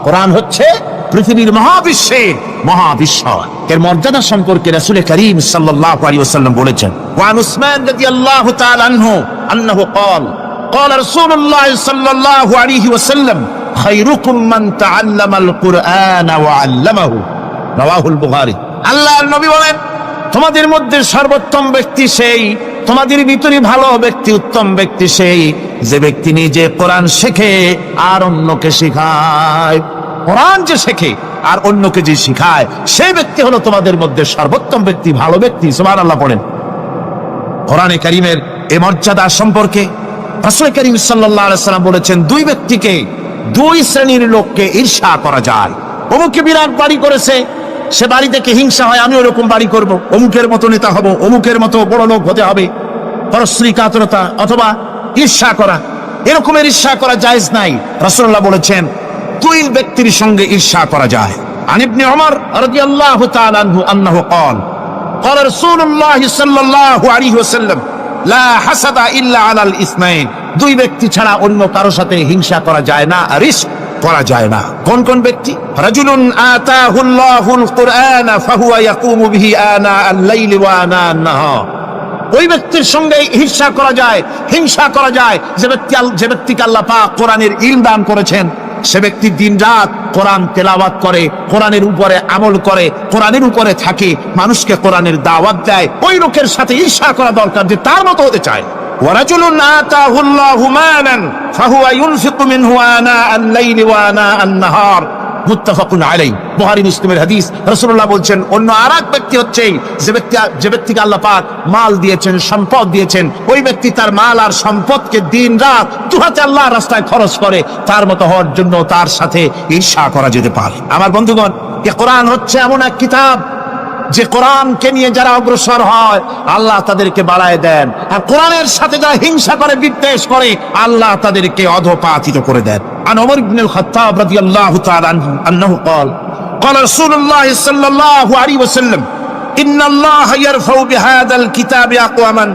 কোরআন হচ্ছে পৃথিবীর মহাবিশ্বের মহাবিশ্ব। এর মর্যাদা সম্পর্কে রাসূল কারীম সাল্লাল্লাহু আলাইহি ওয়াসাল্লাম বলেছেন, ওয়া উসমান রাদিয়াল্লাহু তাআলা আনহু আন্নাহু قال قال رسول الله صلى الله عليه وسلم خيركم من تعلم القرآن وعلمه رواه البخاري। আল্লাহর নবী বলেন, তোমাদের মধ্যে সর্বোত্তম ব্যক্তি সেই, তোমাদের ভিতরে ভালো ব্যক্তি, উত্তম ব্যক্তি সেই যে ব্যক্তি নিজে কোরআন শেখে আর অন্যকে শেখায়। কোরআন যে শেখে আর অন্যকে যে শেখায়, সেই ব্যক্তি হলো তোমাদের মধ্যে সর্বোত্তম ব্যক্তি, ভালো ব্যক্তি। সুবহানাল্লাহ পড়েন। কোরআনে কারীমের এই মর্যাদা সম্পর্কে রাসূল কারীম সাল্লাল্লাহু আলাইহি ওয়াসাল্লাম বলেছেন, দুই ব্যক্তিকে, দুই শ্রেণীর লোককে ঈর্ষা করা যায়। অমুকে বিরাট বাড়ি করেছে, সে বাড়ি থেকে হিংসা হয়, আমি ওরকম বাড়ি করব, অমুকের মতো নেতা হব, অমুকের মতো বড় লোক হতে হবে। পরশ্রী কাতরতা অথবা ঈর্ষা করা, এরকমের ঈর্ষা করা জায়েজ নাই। রাসূলুল্লাহ বলেছেন, দুই ব্যক্তির সঙ্গে ঈর্ষা করা যায়। আন ইবনে ওমর রাদিয়াল্লাহু তাআলা আনহু আন্নাহু قال قال رسول الله صلى الله عليه وسلم لا حسد الا على الاثنين। দুই ব্যক্তি ছাড়া অন্য কারো সাথে হিংসা করা যায় না, ঈর্ষা করা যায় না। কোন কোন ব্যক্তি? রাজুলুন আতাহুল্লাহুল কুরআন ফাহুয়া ইয়াকুমু বিহি আনা আল-লাইলি ওয়া আনা আন-নাহার। ওই ব্যক্তির সঙ্গে ঈর্ষা করা যায়, হিংসা করা যায় যে ব্যক্তিকে আল্লাহ পাক কোরআনের ইলম দান করেছেন, সে ব্যক্তি দিনরাত কোরআন তেলাওয়াত করে, কোরআনের উপরে আমল করে, কোরআনের উপরে থাকে, মানুষকে কোরআনের দাওয়াত দেয়। ওই লোকের সাথে ঈর্ষা করা দরকার যে তার মতো হতে চায়। ওয়ারাজুলুন আতাহুল্লাহু মালান ফাহুয়া ইউনফিকু মিনহু আনা আল-লাইলি ওয়া আনা আন-নাহার। মুত্তাফাকুন আলাইহি। বুখারী মুসলিমের হাদিস। রাসূলুল্লাহ বলছেন, অন্য আরেক ব্যক্তি হচ্ছে যে ব্যক্তিকে আল্লাহ পাক মাল দিয়েছেন, সম্পদ দিয়েছেন, ওই ব্যক্তি তার মাল আর সম্পদকে দিনরাত দুহাতে আল্লাহর রাস্তায় খরচ করে। তার মতো হওয়ার জন্য তার সাথে ঈর্ষা করা যেতে পারে। আমার বন্ধুগণ, এই কোরআন হচ্ছে এমন এক কিতাব যে কোরআনকে নিয়ে যারা অগ্রসর হয় আল্লাহ তাদেরকে বাড়ায় দেন, আর কোরআনের সাথে যারা হিংসা করে, বিদ্বেষ করে, আল্লাহ তাদেরকে অধঃপাতিত করে দেন। আন ওমর ইবনে আল-খাত্তাব রাদিয়াল্লাহু তাআলা আনহু আন্নাহু قال قال رسول الله صلى الله عليه وسلم ان الله يرفع بهذا الكتاب اقواما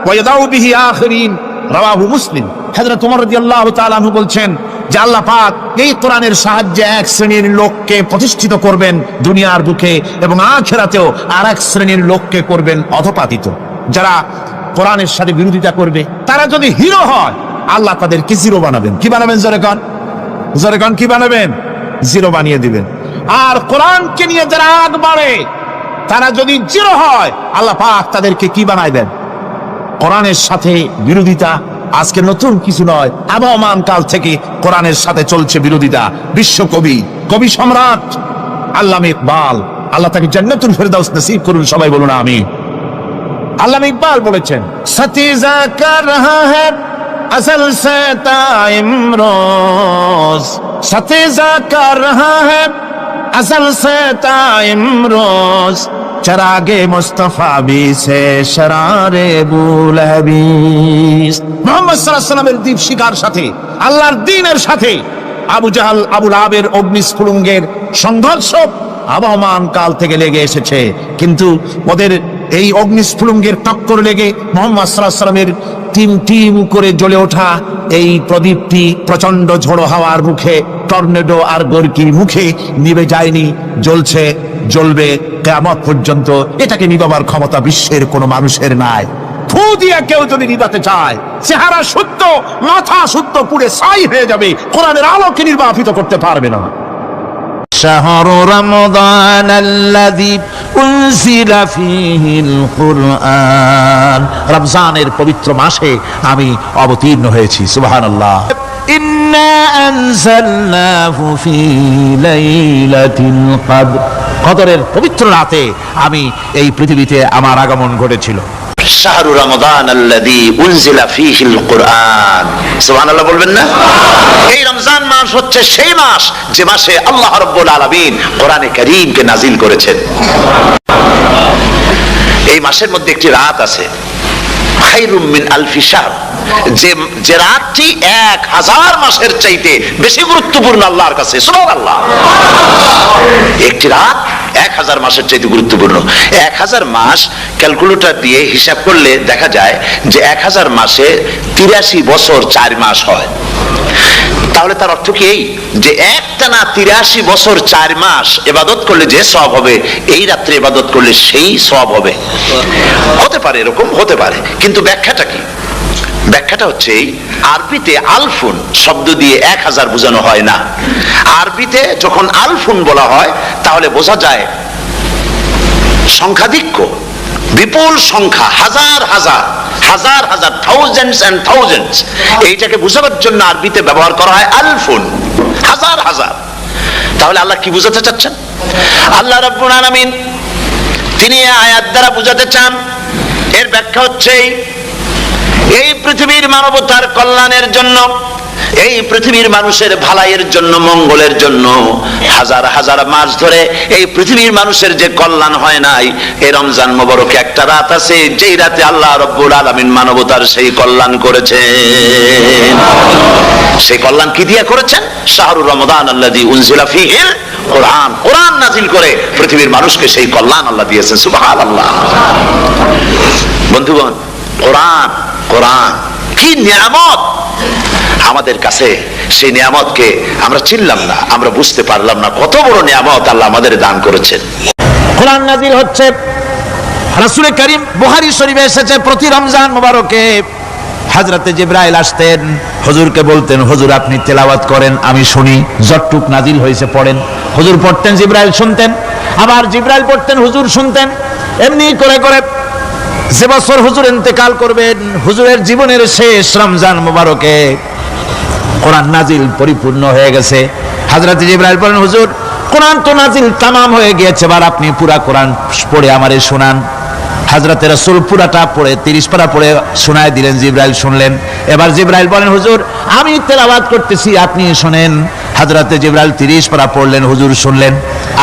ويضع به آخرين رواه مسلم। হযরত ওমর রাদিয়াল্লাহু তাআলা আনহু বলছেন যে আল্লাহ পাক এই কোরআনের সাহায্যে এক শ্রেণীর লোককে প্রতিষ্ঠিত করবেন দুনিয়ার বুকে, এবং আখিরাতেও আরেক শ্রেণীর লোককে করবেন অধঃপাতিত। যারা কোরআনের সাথে বিরোধিতা করবে, তারা যদি হিরো হয়, আল্লাহ তাদেরকে জিরো বানাবেন। কি বানাবেন? জোরে কোন কি বানাবেন? জিরো বানিয়ে দিবেন। আর কোরআনকে নিয়ে যারা আগ বাড়ে, তারা যদি জিরো হয় আল্লাহ পাক তাদেরকে কি বানায় দেন? কোরআনের সাথে বিরোধিতা আজকে নতুন কিছু নয়, আবহমান কাল থেকে কোরআনের সাথে চলছে বিরোধিতা। বিশ্বকবি, কবি সম্রাট আল্লামা ইকবাল, আল্লাহ তাকে জান্নাতুল ফেরদাউস নসিব করুন, সবাই বলুন আমিন। আল্লামা ইকবাল বলেছেন, সতীজা কর রহা হ্যায় আসল সে তাইমরোজ, সতীজা কর রহা হ্যায় আসল সে তাইমরোজ, চরাগে মুস্তাফা বি সে শরারে বুলহবিস। মুহাম্মদ সাল্লাল্লাহু আলাইহি ওয়াসাল্লামের দীপ শিকার সাথে, আল্লাহর দ্বীনের সাথে আবু জাহাল, আবু লাহাবের অগ্নিস্ফুলিঙ্গের সংঘর্ষ আবহমান কাল থেকে লেগে এসেছে, কিন্তু ওদের এই অগ্নিস্ফুলিঙ্গের টক্কর লেগে মুহাম্মদ সাল্লাল্লাহু আলাইহি ওয়াসাল্লামের টিম টিম করে জ্বলে ওঠা এই প্রদীপটি প্রচন্ড ঝোড়ো হাওয়ার মুখে, টর্নেডো আর গর্কির মুখে নিভে যায়নি, জ্বলছে, জ্বলবে কিয়ামত পর্যন্ত। এটাকে নিভাবার ক্ষমতা বিশ্বের কোনো মানুষের নাই। ফু দিয়ে কেউ যদি নিভাতে চায়, চেহারা শুদ্ধ, মাথা শুদ্ধ, পুড়ে ছাই হয়ে যাবে, কোরআনের আলোকে নির্বাপিত করতে পারবে না। শাহরু রমাদান আল্লাযী উনজিলা ফীহিল কুরআন, রমজানের পবিত্র মাসে আমি অবতীর্ণ হয়েছি। সুবহানাল্লাহ। ইন্না আনজালনাহু ফী লাইলাতিল কদর, কদরের পবিত্র রাতে আমি এই পৃথিবীতে আমার আগমন ঘটেছিল। শাহরু রমাদান আল্লাযী উনজিলা ফীহিল কুরআন, সুবহানাল্লাহ বলবেন না? এই রমজান মাস হচ্ছে সেই মাস যে মাসে আল্লাহ রাব্বুল আলামিন কোরআনে কারীমকে নাজিল করেছেন। এই মাসের মধ্যে একটি রাত আছে, খায়রুম মিন আলফি শাহর, যে রাতটি 1000 মাসের চাইতে বেশি গুরুত্বপূর্ণ আল্লাহর কাছে। সুবহানাল্লাহ। একটি রাত 1000 মাসের চাইতে গুরুত্বপূর্ণ। 1000 মাস ক্যালকুলেটর দিয়ে হিসাব করলে দেখা যায় যে 1000 মাসে 83 বছর 4 মাস হয়। তাহলে তার অর্থ কি এই যে একটানা 83 বছর 4 মাস ইবাদত করলে যে সওয়াব হবে, এই রাত্রে ইবাদত করলে সেই সওয়াব হবে? হতে পারে, এরকম হতে পারে, কিন্তু ব্যাখ্যাটা কি? ব্যাখ্যাটা হচ্ছে আরবিতে আলফুন শব্দ দিয়ে 1000 বোঝানো হয় না। আরবিতে যখন আলফুন বলা হয় তাহলে বোঝা যায় সংখ্যাধিক্য, বিপুল সংখ্যা, হাজার হাজার, হাজার হাজার, থাউজেন্ডস এন্ড থাউজেন্ডস। এইটাকে বোঝানোর জন্য আরবিতে ব্যবহার করা হয় আলফুন, হাজার হাজার। তাহলে আল্লাহ কি বোঝাতে চাচ্ছেন? আল্লাহ রাব্বুল আলামিন তিনি আয়াত দ্বারা বোঝাতে চান, এর ব্যাখ্যা হচ্ছে এই পৃথিবীর মানবতার কল্যাণের জন্য, এই পৃথিবীর মানুষের ভালাইয়ের জন্য, মঙ্গলের জন্য হাজার হাজার মাস ধরে এই পৃথিবীর মানুষের যে কল্যাণ হয় নাই, এই রমজান মোবারকে একটা রাত আছে যেই রাতে আল্লাহ রাব্বুল আলামিন মানবতার সেই কল্যাণ করেছেন। সেই কল্যাণ কি দিয়ে করেছেন? শাহরু রমাদান আল্লাযী উনজিলা ফীহিল কুরআন, কোরআন নাজিল করে পৃথিবীর মানুষকে সেই কল্যাণ আল্লাহ দিয়েছেন। সুবহানাল্লাহ। বন্ধুগণ, কোরআন, কোরআন কি নিয়ামত আমাদের কাছে! সেই নিয়ামতকে আমরা চিনলাম না, আমরা বুঝতে পারলাম না কত বড় নিয়ামত আল্লাহ আমাদের দান করেছেন। কোরআন নাজিল হচ্ছে। রাসূল করিম বুখারী শরীফে এসেছে, প্রতি রমজান মোবারকে হযরতে জিবরাইল আসতেন, হুজুরকে বলতেন, হুজুর আপনি তেলাওয়াত করেন, আমি শুনি, যতটুক নাজিল হয়েছে পড়েন। হুজুর পড়তেন, জিবরাইল শুনতেন, আবার জিবরাইল পড়তেন, হুজুর শুনতেন। এমনি করে করে যে বছর হুজুর ইন্তেকাল করবেন, হুজুরের জীবনের শেষ রমজান মোবারকে কোরআন নাজিল পরিপূর্ণ হয়ে গেছে। হযরত জিবরাইল বলেন, হুজুর কোরআন তো নাজিল তামাম হয়ে গিয়েছে, এবার আপনি পুরা কোরআন পড়ে আমারে শোনান। হযরত রাসূল পুরাটা পড়ে 30 পারা পড়ে শোনায় দিলেন, জিবরাইল শুনলেন। এবার জিবরাইল বলেন, হুজুর আমি তেলাওয়াত করতেছি, আপনি শুনেন। হযরত জিবরাইল 30 পারা পড়লেন, হুজুর শুনলেন।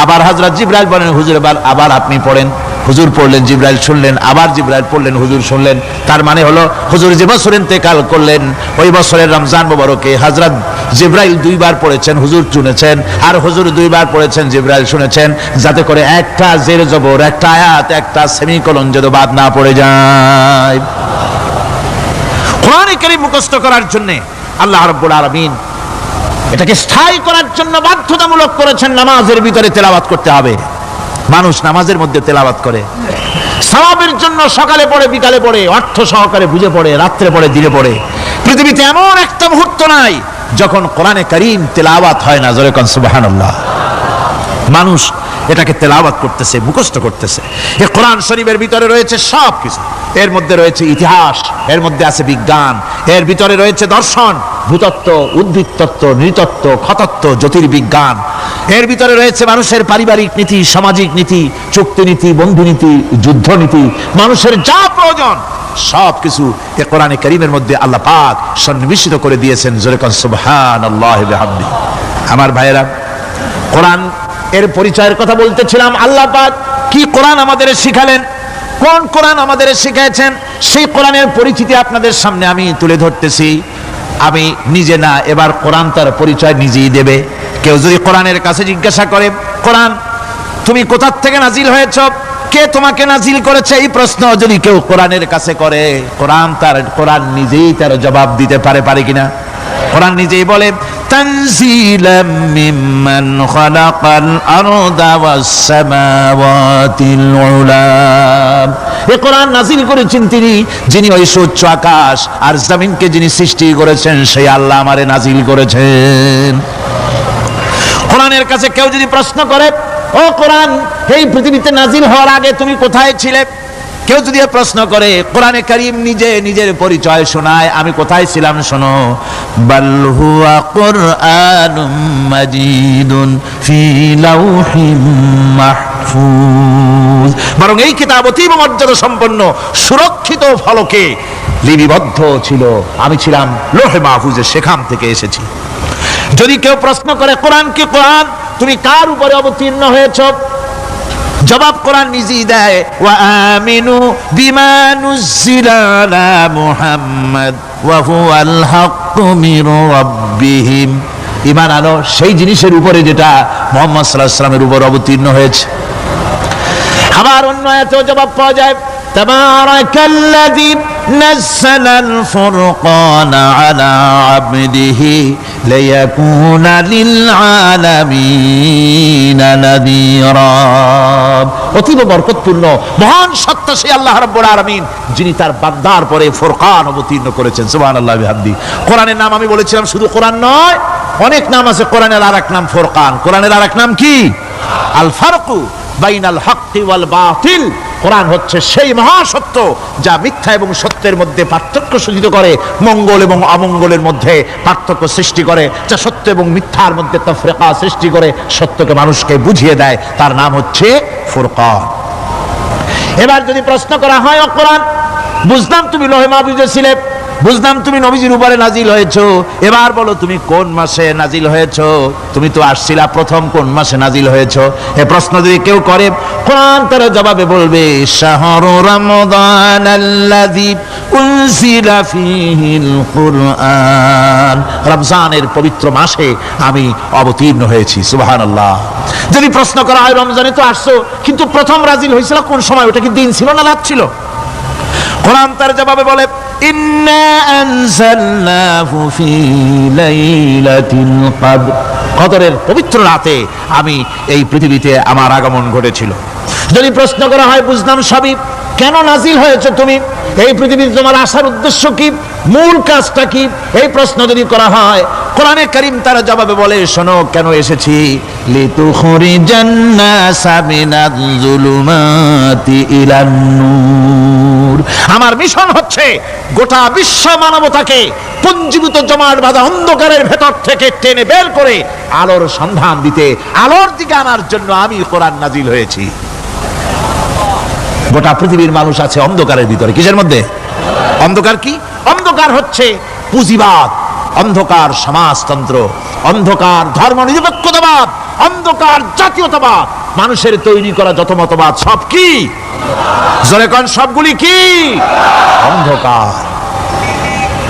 আবার হযরত জিবরাইল বলেন, হুজুর আবার আপনি পড়েন। হুজুর পড়লেন, জিবরাইল শুনলেন, আবার জিবরাইল পড়লেন, হুজুর শুনলেন। তার মানে হলো হুজুর যে বছর ইন্তেকাল করলেন ওই বছরের রমজান মোবারকে হযরত জিবরাইল 2 বার পড়েছেন, হুজুর শুনেছেন, আর হুজুর 2 বার পড়েছেন, জিবরাইল শুনেছেন, যাতে করে একটা জের জবর, একটা আয়াত, একটা সেমিকোলন যেন বাদ না পড়ে যায়। কোরআন কারীম মুখস্থ করার জন্য আল্লাহ রাব্বুল আলামিন এটাকে স্থায়ী করার জন্য বাধ্যতামূলক করেছেন, নামাজের ভিতরে তেলাওয়াত করতে হবে। মানুষ নামাজের মধ্যে তেলাওয়াত করে সওয়াবের জন্য, সকালে পড়ে, বিকালে পড়ে, অর্থ সহকারে বুঝে পড়ে, রাত্রে পড়ে, দিনে পড়ে। পৃথিবীতে এমন একটা মুহূর্ত নাই যখন কোরআনে কারীম তেলাওয়াত হয় না। জোরে কোন সুবহানাল্লাহ। মানুষ এটাকে তেলাওয়াত করতেছে, মুখস্থ করতেছে। এই কোরআন শরীফের ভিতরে রয়েছে সব কিছু। এর মধ্যে রয়েছে ইতিহাস, এর মধ্যে আছে বিজ্ঞান, এর ভিতরে রয়েছে দর্শন, ভূতত্ত্ব, উদ্ভিদ তত্ত্ব, নৃতত্ত্ব, খতত্ত্ব, জ্যোতির্বিজ্ঞান। এর ভিতরে রয়েছে মানুষের পারিবারিক নীতি, সামাজিক নীতি, চুক্তি নীতি, বন্ধুনীতি, যুদ্ধনীতি, মানুষের যা প্রয়োজন সবকিছু এই কোরআনে কারীমের মধ্যে আল্লাহ পাক সন্নিবেশিত করে দিয়েছেন। জোরে কোন সুবহানাল্লাহি ওয়া বিহামদিহি। আমার ভাইয়েরা, কোরআন এর পরিচয়ের কথা বলতেছিলাম। আল্লাহ পাক কি কোরআন আমাদের শিখালেন, কোন কোরআন আমাদের শিখিয়েছেন, সেই কোরআনের পরিচিতি আপনাদের সামনে আমি তুলে ধরতেছি। আমি নিজে না, এবার কোরআন তার পরিচয় নিজেই দেবে। কেউ যদি কোরআনের কাছে জিজ্ঞাসা করে, কোরআন তুমি কোথা থেকে নাজিল হয়েছ, কে তোমাকে নাজিল করেছে, এই প্রশ্ন যদি কেউ কোরআনের কাছে করে, কোরআন নিজেই তার জবাব দিতে পারে কিনা? কোরআন নিজেই বলে, তানজিলাম মিম্মান খালাকাল আরদা ওয়াস সামাওয়াতিল উলা। এই কোরআন নাজিল করেছেন তিনি, যিনি ওই সুউচ্চ আকাশ আর জমিনকে যিনি সৃষ্টি করেছেন, সেই আল্লাহ আমারে নাজিল করেছেন। কোরআনের কাছে কেউ যদি প্রশ্ন করে, ও কোরআন, এই পৃথিবীতে নাজিল হওয়ার আগে তুমি কোথায় ছিলে? কেউ যদি প্রশ্ন করে, কোরআনে কারীম নিজে নিজের পরিচয় শোনায়, আমি কোথায় ছিলাম শোনো। বাল হুয়া কুরআনুম মাজিদুন ফি লাউহিম মাহফুজ। বরং এই কিতাব অতীব মর্যাদা সম্পন্ন, সুরক্ষিত ফলকে লিপিবদ্ধ ছিল। আমি ছিলাম লৌহে মাহফুজে, সেখান থেকে এসেছি। যদি কেউ প্রশ্ন করে, কোরআন কি, কোরআন তুমি কার উপরে অবতীর্ণ হয়েছ? জবাব কোরআন নিজেই দেয়, ওয়া আমিনু বিমা নুজিলা আলা মুহাম্মাদ ওয়া হুয়াল হাক্কু মির রাব্বিহিম। ঈমান আনো সেই জিনিসের উপরে যেটা মুহাম্মদ সাল্লাল্লাহু আলাইহি ওয়াসাল্লামের উপর অবতীর্ণ হয়েছে। আবার অন্য আয়াতেও জবাব পাওয়া যায়, তাবারাকাল্লাযী নাযালাল ফুরকানা আলা আবদিহি লিয়াকুনা লিল আলামিনা নাযীরা। অতীব বরকতপূর্ণ মহান সত্তা সেই আল্লাহ রাব্বুল আলামিন, যিনি তার বান্দার পরে ফুরকান অবতীর্ণ করেছেন। সুবহানাল্লাহি ওয়া বিহামদিহি। কোরআনের নাম আমি বলেছিলাম শুধু কোরআন নয়, অনেক নাম আছে। কোরআনের আরেক নাম ফুরকান। কোরআনের আরেক নাম কি? আল ফারকু বাইনাল হাক্কি ওয়াল বাতিল। কোরআন হচ্ছে সেই মহাসত্য যা মিথ্যা এবং সত্যের মধ্যে পার্থক্য সূচিত করে, মঙ্গল এবং অমঙ্গলের মধ্যে পার্থক্য সৃষ্টি করে, যা সত্য এবং মিথ্যার মধ্যে তাফরিকা সৃষ্টি করে, সত্যকে মানুষকে বুঝিয়ে দেয়। তার নাম হচ্ছে ফুরকান। এবার যদি প্রশ্ন করা হয়, ও কোরআন, বুঝলাম তুমি লৌহে মাহফুজে ছিলে, বুঝলাম তুমি নবীজির উপরে নাজিল হয়েছো, এবার বলো তুমি কোন মাসে নাজিল হয়েছো? তুমি তো আসছিলা প্রথম কোন মাসে নাজিল হয়েছো? এই প্রশ্ন যদি কেউ করে, কোরআন তার জবাবে বলবে, শাহরু রমাদানাল্লাযী উনজিলা ফীহিল কুরআন। রমজানের পবিত্র মাসে আমি অবতীর্ণ হয়েছি। সুবহানাল্লাহ। যদি প্রশ্ন করা হয়, রমজানে তো আসছো, কিন্তু প্রথম নাজিল হয়েছিল কোন সময়? ওটা কি দিন ছিল না রাত ছিল? কোরআন তার জবাবে বলে, ইন্না আনজালনাহু ফি লাইলাতিল কদর। কদরের পবিত্র রাতে আমি এই পৃথিবীতে আমার আগমন ঘটেছিল। যদি প্রশ্ন করা হয়, বুঝলাম সবই, কেন নাজিল হয়েছে তুমি? এই পৃথিবীতে তোমার আসার উদ্দেশ্য কি, মূল কাজটা কি? এই প্রশ্ন যদি করা হয়, কোরআনে কারীম তার জবাবে বলে, শোনো কেন এসেছি। লিতুখরিজান নাসা মিনাজ যুলুমাতি ইলান নূর। আমার মিশন হচ্ছে গোটা বিশ্ব মানবতাকে পুঞ্জীভূত জমাট বাঁধা অন্ধকারের ভেতর থেকে টেনে বের করে আলোর সন্ধান দিতে, আলোর দিকে আনার জন্য আমি কোরআন নাজিল হয়েছি। গোটা পৃথিবীর মানুষ আছে অন্ধকারের ভিতরে। কিসের মধ্যে? অন্ধকার কি? অন্ধকার হচ্ছে পুঁজিবাদ, অন্ধকার সমাজতন্ত্র, অন্ধকার ধর্ম নিরপেক্ষতাবাদ, অন্ধকার জাতীয়তাবাদ। মানুষের তৈরি করা যত মতবাদ সব কি? জোরে কোন, সবগুলি কি? অন্ধকার।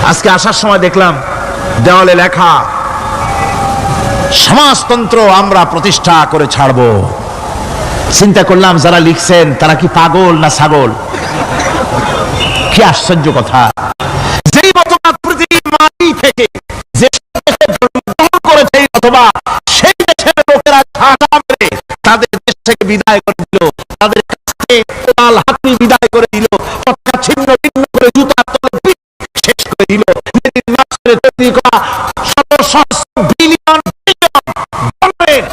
আজকে আসার সময় দেখলাম দেওয়ালে লেখা, সমাজতন্ত্র আমরা প্রতিষ্ঠা করে ছাড়বো। চিন্তা করলাম, যারা লিখছেন তারা কি পাগল না ছাগল? কি আশ্চর্য কথা! যেই মতবাদ পৃথিবীর মাটি থেকে যে জন্মগ্রহণ করেছে, অথবা সেই দেশের লোকেরা ঝাঁটা মেরে তাদের দেশ থেকে বিদায় করে দিল, তাদের কাছে কোদাল হাতুড়ি বিদায় করে দিল, পতাকা ছিন্ন ভিন্ন করে জুতার তলে পিঠ শেষ করে দিল। তৈরি করা শত সহস্র বিলিয়ন ডলারের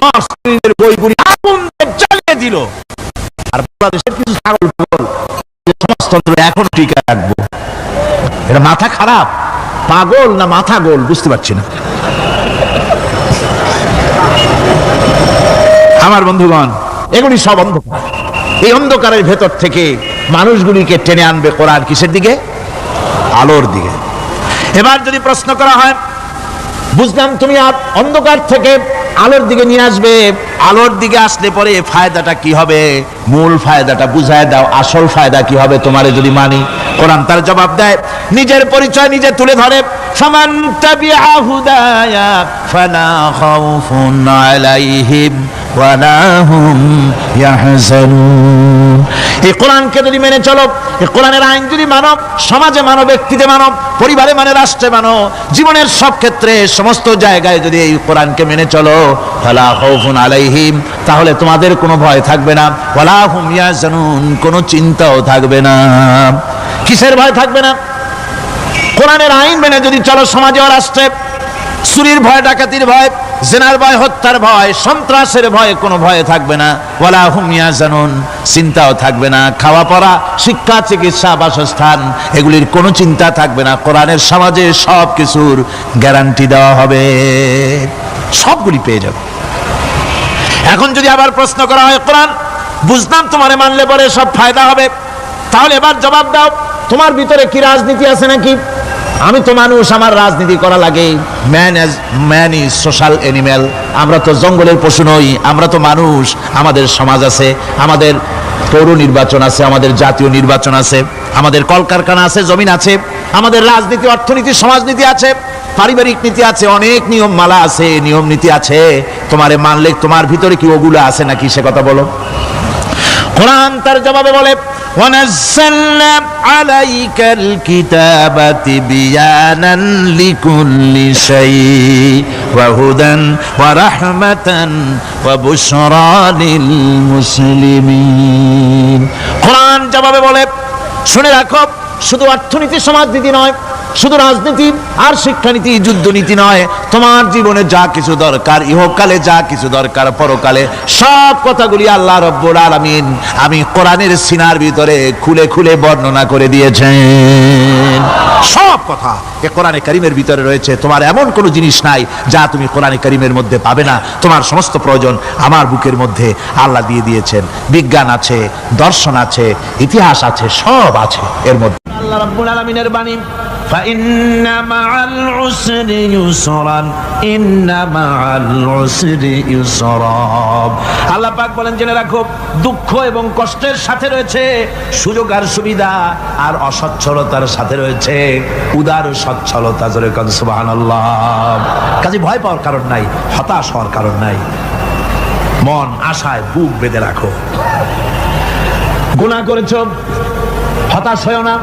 আমার শ্রেণীর বইগুলি আগুন জ্বালিয়ে দিল। আর বাংলাদেশের কিছু ছাগল পাগল সমাজতন্ত্র এখন টিকে রাখবো, এটা মাথা খারাপ, পাগল না মাথা গোল বুঝতে পারছি না। আমার বন্ধুগণ, এগুলি সব অন্ধকার। এই অন্ধকারের ভেতর থেকে মানুষগুলিকে টেনে আনবে কোরআন কিসের দিকে? আলোর দিকে। এবার যদি প্রশ্ন করা হয়, বুঝলাম তুমি অন্ধকার থেকে আলোর দিকে নিয়ে আসবে, আলোর দিকে আসলে পরে ফায়দাটা কি হবে? মূল ফায়দাটা বুঝায় দাও, আসল ফায়দা কি হবে তোমারে যদি মানি? কোরআন তার জবাব দেয়, নিজের পরিচয় নিজে তুলে ধরে, ফামান তাবিআ হুদায়া ফালা খাউফুন আলাইহিম ওয়ালা হুম ইয়াহজানুন। এই কোরআনকে যদি মেনে চলো, এই কোরআনের আইন যদি মানো, সমাজে মানো, ব্যক্তিতে মানো, পরিবারে মানে, রাষ্ট্রে মানো, জীবনের সব ক্ষেত্রে সমস্ত জায়গায় যদি এই কোরআনকে মেনে চলো, ফালা খাউফুন আলাইহিম, তাহলে তোমাদের কোনো ভয় থাকবে না, ওয়ালা হুম ইয়াহজানুন, কোনো চিন্তাও থাকবে না। কিসের ভয় থাকবে না? কোরআনের আইন মেনে যদি চলো সমাজে ও রাষ্ট্রে, চুরির ভয়, ডাকাতির ভয়, জিনার ভয়, হত্যার ভয়, সন্ত্রাসের ভয়, কোনো ভয় থাকবে না। ওয়ালা হুম ইয়াহজানুন, চিন্তাও থাকবে না। খাওয়া পড়া, শিক্ষা, চিকিৎসা, বাসস্থান, এগুলির কোনো চিন্তা থাকবে না। কোরআনের সমাজে সব কিছুর গ্যারান্টি দেওয়া হবে, সবগুলি পেয়ে যাবে। এখন যদি আবার প্রশ্ন করা হয়, কোরআন বুঝলাম তোমারে মানলে পরে সব ফায়দা হবে, তাহলে এবার জবাব দাও, তোমার ভিতরে কি রাজনীতি আছে নাকি? আমি তো মানুষ, আমার রাজনীতি করা লাগে। Man is social animal. আমরা তো জঙ্গলের পশু নই, আমরা তো মানুষ। আমাদের সমাজ আছে, আমাদের পৌর নির্বাচন আছে, আমাদের জাতীয় নির্বাচন আছে, আমাদের কলকারখানা আছে, জমিন আছে, আমাদের রাজনীতি, অর্থনীতি, সমাজনীতি আছে, পারিবারিক নীতি আছে, অনেক নিয়ম মালা আছে, নিয়ম নীতি আছে। তোমারে মানলে তোমার ভিতরে কি ওগুলো আছে নাকি সে কথা বলো। কোরআন তার জবাবে বলে, وَنَزَّلْنَا عَلَيْكَ الْكِتَابَ تِبْيَانًا لِكُلِّ شَيْءٍ وَهُدًى وَرَحْمَةً وَبُشْرَى لِلْمُسْلِمِينَ। কোরআন জবাবে বলে, শুনে রাখো, শুধু অর্থনীতি, সমাজনীতি নয়, শুধু রাজনীতি আর শিক্ষানীতি, যুদ্ধনীতি নয়, তোমার জীবনে যা কিছু দরকার, ইহকালে যা কিছু দরকার, পরকালে, সব কথাগুলি আল্লাহ রব্বুল আলামিন আমি কোরআনের সিনার ভিতরে খুলে খুলে বর্ণনা করে দিয়েছেন। সব কথা এ কোরআনে কারীমের ভিতরে রয়েছে। তোমার এমন কোনো জিনিস নাই যা তুমি কোরআনে কারীমের মধ্যে পাবে না। তোমার সমস্ত প্রয়োজন আমার বুকের মধ্যে আল্লাহ দিয়ে দিয়েছেন। বিজ্ঞান আছে, দর্শন আছে, ইতিহাস আছে, সব আছে এর মধ্যে। আল্লাহ রাব্বুল আলামিনের বাণী, فإن مع العسر يسرا إن مع العسر يسرا। আল্লাহ পাক বলেন, জেনে রাখো, দুঃখ এবং কষ্টের সাথে রয়েছে সুযোগ আর সুবিধা, আর অসচ্ছলতার সাথে রয়েছে উদার সচ্ছলতা। জোরে কোন সুবহানাল্লাহ। কাজে ভয় পাওয়ার কারণ নাই, হতাশ হওয়ার কারণ নাই। মন আশায় বুক বেঁধে রাখো। গুনাহ করেছো, হতাশ হয়ো না।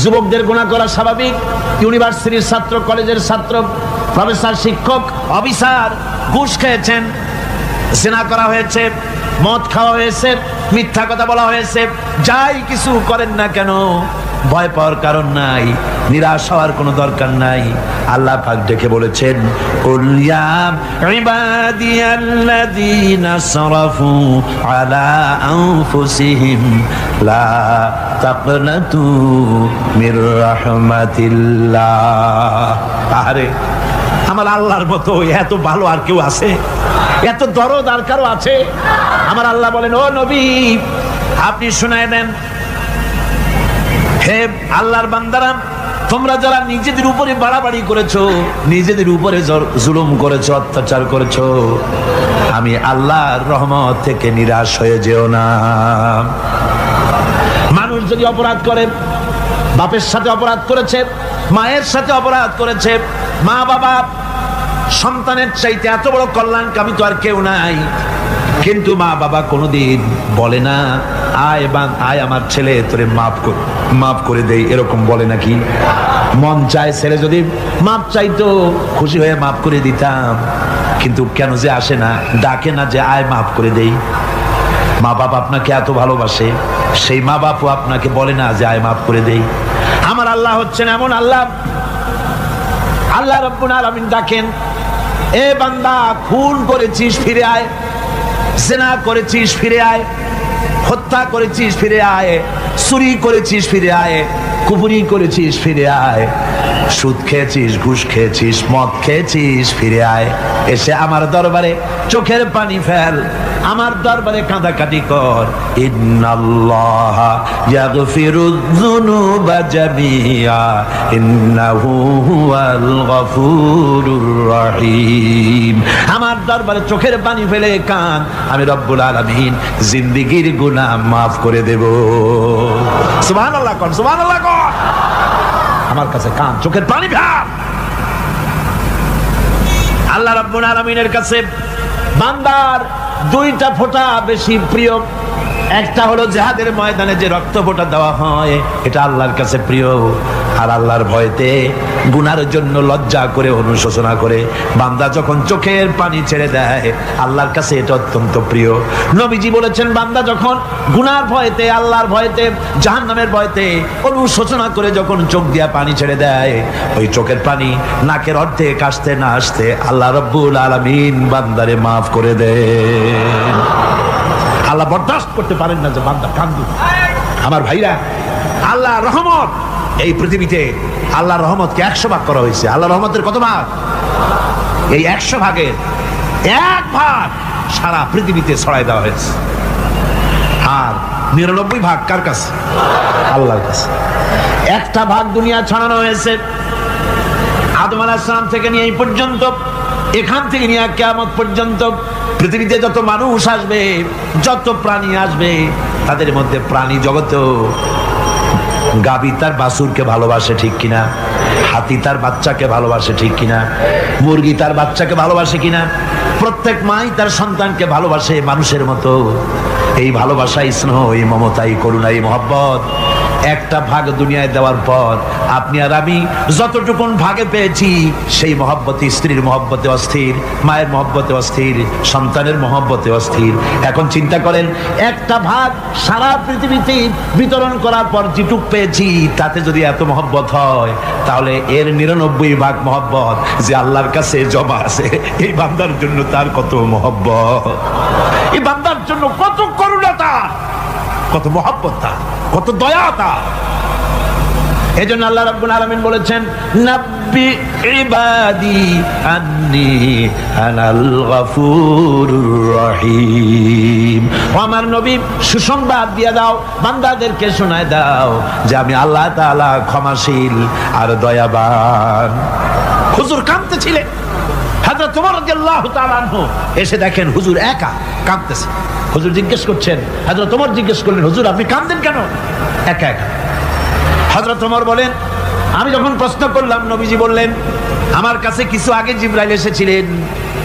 যুবকদের গুনাহ করা স্বাভাবিক। ইউনিভার্সিটির ছাত্র, কলেজের ছাত্র, প্রফেসর, শিক্ষক, অফিসার ঘুষ খেয়েছেন, জিনা করা হয়েছে, মদ খাওয়া হয়েছে, মিথ্যা কথা বলা হয়েছে, যাই কিছু করেন না কেন ভয় পাওয়ার কারণ নাই, নিরাশ হওয়ার কোনো দরকার নাই। আল্লাহ পাক ডেকে বলেছেন, কুল ইয়া ইবাদিয়াল্লাযীনা আসরাফু আলা আনফুসিহিম লা তাকনাতু মির রাহমাতিল্লাহ। আরে আমার আল্লাহর মতো এত ভালো আর কেউ আছে? এত দরদ আর কারো আছে? আমার আল্লাহ বলেন, ও নবী আপনি শুনায় দেন, হে আল্লাহর বান্দারা, তোমরা যারা নিজেদের উপরে বাড়াবাড়ি করেছো, নিজেদের উপরে জুলুম করেছো, অত্যাচার করেছো, আমি আল্লাহর রহমত থেকে নিরাশ হয়ে যেও না। মানুষ যদি অপরাধ করে, বাপের সাথে অপরাধ করেছে, মায়ের সাথে অপরাধ করেছে, মা বাবা সন্তানের চাইতে এত বড় কল্যাণকামী তো আর কেউ নাই, কিন্তু মা বাবা কোনোদিন বলে না, আয় আমার ছেলে তোরে মাফ করে দেই, এরকম বলে নাকি? মন চায় ছেলে যদি মাপ চাইতো, খুশি হয়ে মাফ করে দিতাম, কিন্তু কেন যে আসে না, ডাকে না যে আয় মাফ করে দেই। মা বাবা আপনাকে এত ভালোবাসে, সেই মা বাপও আপনাকে বলে না যে আয় মাফ করে দেই। আমার আল্লাহ হচ্ছেন এমন আল্লাহ, আল্লাহ রাব্বুল আলামিন ডাকেন, এ বান্দা, খুন করেছিস ফিরে আয়, জিনা করেছিস ফিরে আয়, হত্যা করেছিস ফিরে আয়, চুরি করেছিস ফিরে আয়, কুফরি করেছিস ফিরে আয়, সুদ খেয়েছিস, ঘুষ খেয়েছিস, মদ খেয়েছিস ফিরে আয়, এসে আমার দরবারে চোখের পানি ফেল, আমার দরবারে কাঁদাকাটি কর। ইন্নাল্লাহা ইয়াগফিরুয যুনুবা জামিআ ইন্নাহু হুয়াল গফুরুর রহিম। আমার দরবারে চোখের পানি ফেলে কান, আমি রব্বুল আলামিন জিন্দেগীর গুনাহ মাফ করে দেব। সুবহানাল্লাহ কোন, সুবহানাল্লাহ কোন। আমার কাছে কান, চোখের পানি ফেল। আল্লাহ রাব্বুল আলামিনের কাছে বান্দার দুইটা ফোঁটা বেশি প্রিয়। একটা হলো জিহাদের ময়দানে যে রক্ত ফোঁটা দেওয়া হয়, এটা আল্লাহর কাছে প্রিয়। আর আল্লাহর ভয়তে গুনার জন্য লজ্জা করে, অনুশোচনা করে বান্দা যখন চোখের পানি ছেড়ে দেয়, আল্লাহর কাছে এটা অত্যন্ত প্রিয়। নবীজি বলেছেন, বান্দা যখন গুনার ভয়তে, আল্লাহর ভয়তে, জাহান্নামের ভয়তে অনুশোচনা করে যখন চোখ দিয়া পানি ছেড়ে দেয়, ওই চোখের পানি নাকের অর্ধেক আসতে না আসতে আল্লাহ রাব্বুল আলামিন বান্দারে মাফ করে দেন। আল্লাহ বরদাস্ত করতে পারেন না যে বান্দা কান্দুক। আমার ভাইরা, আল্লাহ রহমত, এই পৃথিবীতে আল্লাহর রহমতকে 100 ভাগ করা হয়েছে। আল্লাহর রহমতের কত ভাগ? এই 100 ভাগের 1 ভাগ সারা পৃথিবীতে ছড়াই দেওয়া হয়েছে। আর 99 ভাগ কার কাছে? আল্লাহর কাছে। 1টা ভাগ দুনিয়া ছড়ানো হয়েছে আদম আলাইহিস সালাম থেকে নিয়ে এই পর্যন্ত, এখান থেকে নিয়ে কিয়ামত পর্যন্ত পৃথিবীতে যত মানুষ আসবে, যত প্রাণী আসবে, তাদের মধ্যে প্রাণী জগত গাভী তার বাছুরকে ভালোবাসে ঠিক কিনা, হাতি তার বাচ্চাকে ভালোবাসে ঠিক কিনা, মুরগি তার বাচ্চাকে ভালোবাসে কিনা, প্রত্যেক মাই তার সন্তানকে ভালোবাসে মানুষের মতো। এই ভালোবাসা, স্নেহ, এই মমতা, এই করুণা, এই মহব্বত 1টা ভাগ দুনিয়ায় দেওয়ার পর আপনি আর আমি যতটুকুন ভাগে পেয়েছি, সেই মহব্বতে, স্ত্রীর মহব্বতে অস্থির, মায়ের মহব্বতে অস্থির, সন্তানের মহব্বতে অস্থির। এখন চিন্তা করেন, 1টা ভাগ সারা পৃথিবীতে বিতরণ করার পর যেটুক পেয়েছি, তাতে যদি এত মহব্বত হয়, তাহলে এর 99 ভাগ মহব্বত যে আল্লাহর কাছে জমা আছে, এই বান্দার জন্য তার কত মহব্বত, এই বান্দার জন্য কত করুণা তার, কত মহব্বত তার, কত দয়া তার। এজন্য আল্লাহ রাব্বুল আলামিন বলেছেন, নাব্বি ইবাদি আন্নী আনাল গফুরুর রহিম। ও আমার নবী, সুসংবাদ দিয়ে দাও, বান্দাদেরকে শোনায় দাও যে আমি আল্লাহ তাআলা ক্ষমাশীল আর দয়াবান। হুজুর কাঁদতেছিলেন, হযরত ওমর রাদিয়াল্লাহু তাআলা আনহু এসে দেখেন হুজুর একা কাঁদতেছে। হুজুর জিজ্ঞেস করছেন, হযরত ওমর জিজ্ঞেস করলেন, হুজুর আপনি কাঁদেন কেন একা একা? হযরত ওমর বলেন, আমি যখন প্রশ্ন করলাম, নবীজি বললেন, আমার কাছে কিছু আগে জিবরাইল এসেছিলেন।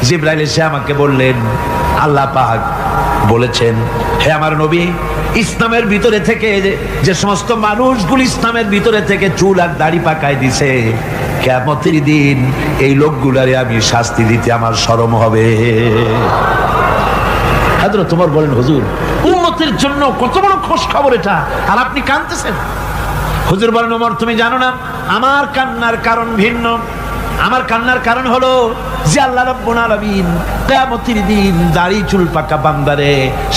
জিবরাইল এসে আমাকে বললেন, আল্লাহ পাক বলেছেন, হে আমার নবী, ইসলামের ভিতরে থেকে যে সমস্ত মানুষগুলো ইসলামের ভিতরে থেকে চুল আর দাড়ি পাকায় দিছে, কিয়ামতের দিন এই লোকগুলারে আমি শাস্তি দিতে আমার শরম হবে। হযরত ওমর বলেন, হুজুর উম্মতের জন্য কত বড় খুশ খবর এটা, আর আপনি কাঁদতেছেন। হুজুর বলেন, ওমর তুমি জানো না, আমার কান্নার কারণ ভিন্ন। আমার কান্নার কারণ হলো যে আল্লাহ রাব্বুল আলামিন কিয়ামতের দিন দাড়ি চুল পাকা বান্দারে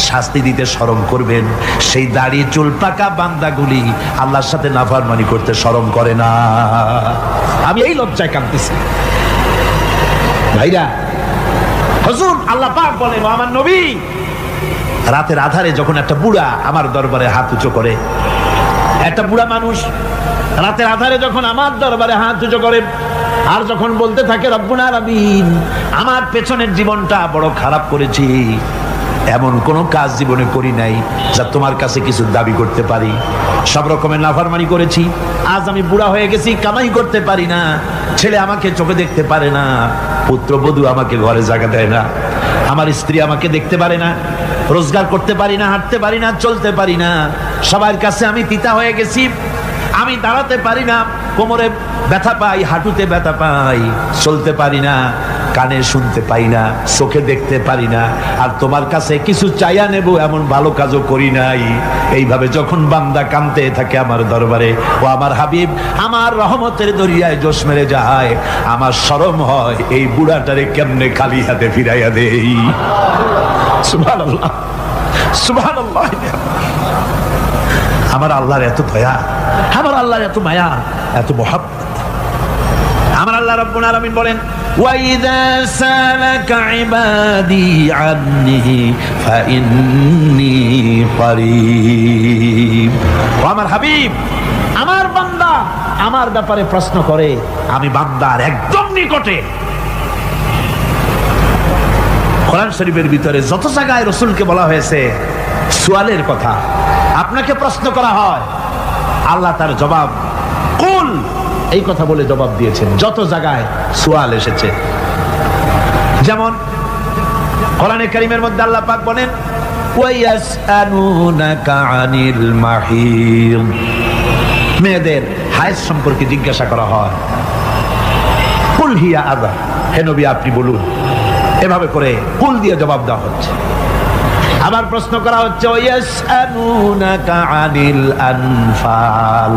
শাস্তি দিতে শরম করবেন। সেই দাড়ি চুল পাকা বান্দাগুলি আল্লাহর সাথে নাফরমানি করতে শরম করে না। আমি এই লজ্জায় কাঁদতেছি। ভাইরা, হুজুর আল্লাহ পাক বলেন, আমার নবী, রাতের আধারে যখন একটা বুড়া আমার দরবারে হাত উঁচু করে, একটা বুড়া মানুষ রাতের আধারে যখন আমার দরবারে হাত উঁচু করে, আর যখন বলতে থাকে, রব্বুল আলামিন, আমার পেছনের জীবনটা বড় খারাপ করেছি, এমন কোনো কাজ জীবনে করি নাই যা তোমার কাছে কিছু দাবি করতে পারি, সব রকমের নাফরমানি করেছি, আজ আমি বুড়া হয়ে গেছি, কামাই করতে পারি না, ছেলে আমাকে চোখে দেখতে পারে না, পুত্রবধূ আমাকে ঘরে জায়গা দেয় না, আমার স্ত্রী আমাকে দেখতে পারে না, রোজগার করতে পারি না, হাঁটতে পারি না, চলতে পারি না, সবার কাছে আমি তিতা হয়ে গেছি, আমি দাঁড়াতে পারি না, কোমরে ব্যথা পাই, হাঁটুতে ব্যথা পাই, চলতে পারি না, কানে শুনতে পাই না, চোখে দেখতে পারি না, আর তোমার কাছে কিছু চাইয়া নেব এমন ভালো কাজও করি নাই। এইভাবে যখন বান্দা কাঁদতে থাকে আমার দরবারে, ও আমার হাবিব আমার রহমতের দরিয়ায় জোশ মেরে যায়, আমার শরম হয় এই বুড়াটারে কেমনে খালি হাতে ফিরাইয়া দেই। সুবহানাল্লাহ, সুবহানাল্লাহ। আমার আল্লাহর এত দয়া, আমার আল্লাহর এত মায়া, এত মহব্বত। আমার আল্লাহ রাব্বুল আলামিন বলেন, ওয়াইযা সালাকা ইবাদি আন্নী ফাইন্নী করিব। ও আমার হাবিব, আমার বান্দা আমার ব্যাপারে প্রশ্ন করে, আমি বান্দার একদম নিকটে। কোরআন শরীফের ভিতরে যত জায়গায় রাসূলকে বলা হয়েছে সুয়ালের কথা, আপনাকে প্রশ্ন করা হয়, আল্লাহ তার জবাব কুল এই কথা বলে জবাব দিয়েছেন। যত জায়গায় সুয়াল এসেছে, যেমন কোরআনে কারীমের মধ্যে আল্লাহ পাক বলেন, ওয়ায়াসআলুনাকা আনিল মাহিদ, মেয়েদের হায়েজ সম্পর্কে জিজ্ঞাসা করা হয়, কুল হিয়া আযা, হে নবী আপনি বলুন। এভাবে করে কুল দিয়ে জবাব দেওয়া হচ্ছে। আবার প্রশ্ন করা হচ্ছে, ওয়ায়াসআলুনাকা আনিল আনফাল,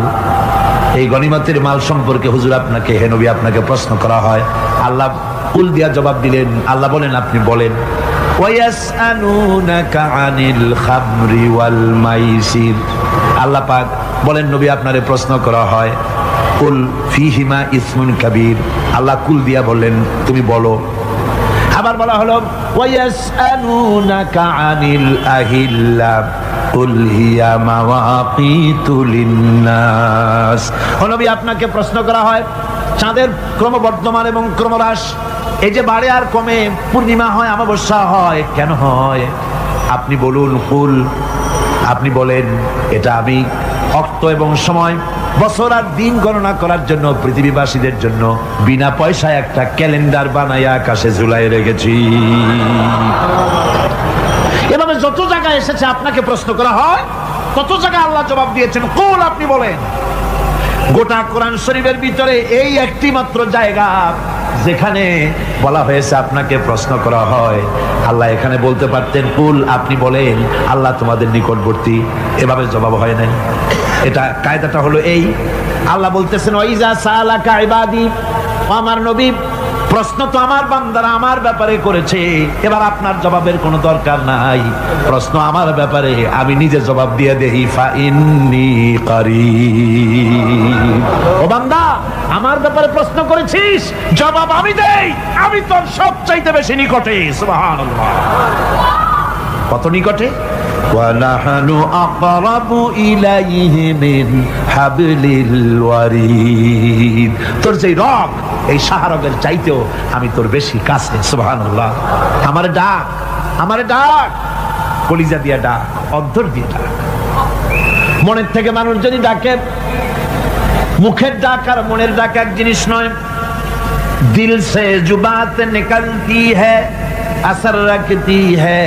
এই গনিমতের মাল সম্পর্কে হুজুর আপনাকে, হে নবী আপনাকে প্রশ্ন করা হয়। আল্লাহ কুল দিয়া জবাব দিলেন, আল্লাহ বলেন আপনি বলেন। ওয়ায়াসআলুনাকা আনিল খামরি ওয়াল মাইসির, আল্লাহ পাক বলেন নবী আপনারে প্রশ্ন করা হয়, কুল ফীহিমা ইসমুন কাবীর, আল্লাহ কুল দিয়া বললেন তুমি বলো। আবার বলা হলো, ওয়ায়াসআলুনাকা আনিল আহিল্লা কুল হিয়া মাওয়াকিতু লিন্নাস, ও নবী আপনাকে প্রশ্ন করা হয় চাঁদের ক্রমবর্ধমান এবং ক্রমহ্রাস, এই যে বাড়ে আর কমে, পূর্ণিমা হয় অমাবস্যা হয়, কেন হয় আপনি বলুন। কুল, আপনি বলেন এটা আমি অক্ত এবং সময়, বছর আর দিন গণনা করার জন্য পৃথিবীবাসীদের জন্য বিনা পয়সায় একটা ক্যালেন্ডার বানাইয়া আকাশে ঝুলাই রেখেছি। এভাবে যত জায়গায় এসেছে আপনাকে প্রশ্ন করা হয়, তত জায়গায় আল্লাহ জবাব দিয়েছেন কুল আপনি বলেন। গোটা কোরআন শরীফের ভিতরে এই একটি মাত্র জায়গা যেখানে বলা হয়েছে আপনাকে প্রশ্ন করা হয়, আল্লাহ এখানে বলতে পারতেন কুল আপনি বলেন, আল্লাহ তোমাদের নিকটবর্তী, এভাবে জবাব হয় নাই। এটা কায়দাটা হলো এই, আল্লাহ বলতেছেন ওয়াইজা সালাকা ইবাদি, আমার নবী প্রশ্ন তো আমার বান্দারা আমার ব্যাপারে করেছে, এবার আপনার জবাবের কোনো দরকার নাই, প্রশ্ন আমার ব্যাপারে, আমি নিজে জবাব দিয়ে দেই, ফাইন্নী করিব। ও বান্দা আমার ব্যাপারে প্রশ্ন করেছিস, জবাব আমি দেই, আমি তোর সবচাইতে বেশি নিকটে। সুবহানাল্লাহ, কত নিকটে? ওয়ানাহানু আকরাবু ইলাইহি মিন হাবলিল ওয়ারিদ, তোর যে রগ এই শাহরগের চাইতেও আমি তোর বেশি কাছে। সুবহানাল্লাহ, আমারে ডাক, আমারে ডাক, কলিজা দিয়া ডাক, অন্তর দিয়ে ডাক। মনের থেকে মানুষ যদি ডাকে, মুখের ডাক আর মনের ডাক এক জিনিস নয়। দিল সে জুবাত নিকলতি হ্যায়, असर रखती है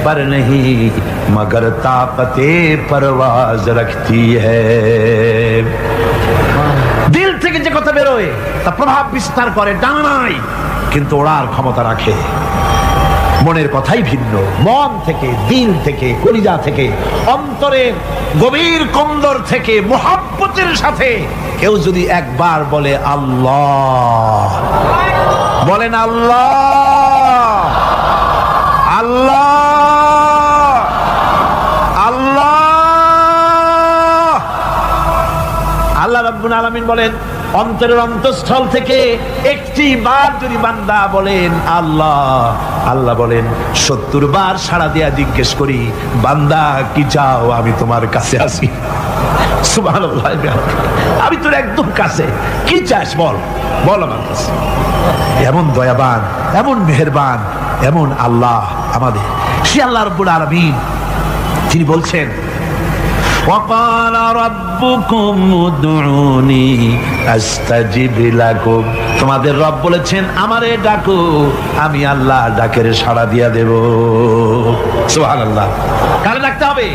पर नहीं मगर ताकते परवाज रखती है। দিল থেকে যে কথা বেরোয় তা প্রভাব বিস্তার করে, ডানা নাই কিন্তু ওড়ার ক্ষমতা রাখে। মনের কথাই ভিন্ন, মন থেকে, দিল থেকে, কলিজা থেকে, অন্তরের গভীর কন্দর থেকে মুহাব্বতের সাথে কেউ যদি একবার বলে আল্লাহ, বলেন আল্লাহ, আল্লাহ, আল্লাহ, আল্লাহ রাব্বুল আলামিন বলেন অন্তরের অন্তঃস্থল থেকে একটি বার যদি বান্দা বলেন আল্লাহ, আল্লাহ বলেন 70 বার সাড়া দিয়া জিজ্ঞেস করি, বান্দা কি চাও, আমি তোমার কাছে আছি। সুবহানাল্লাহ, আমি তোর একদম কাছে, কি চাস বল, বল আমার কাছে। এমন দয়াবান, এমন মেহেরবান, এমন আল্লাহ আমাদের। সে আল্লাহ রাব্বুল আলামিন তিনি বলছেন وقال ربكم ادعوني استجب لكم, তোমাদের রব বলেছেন আমারে ডাকো, আমি আল্লাহ ডাকের সাড়া দিয়া দেব। সুবহানাল্লাহ, কারে ডাকতে হবে,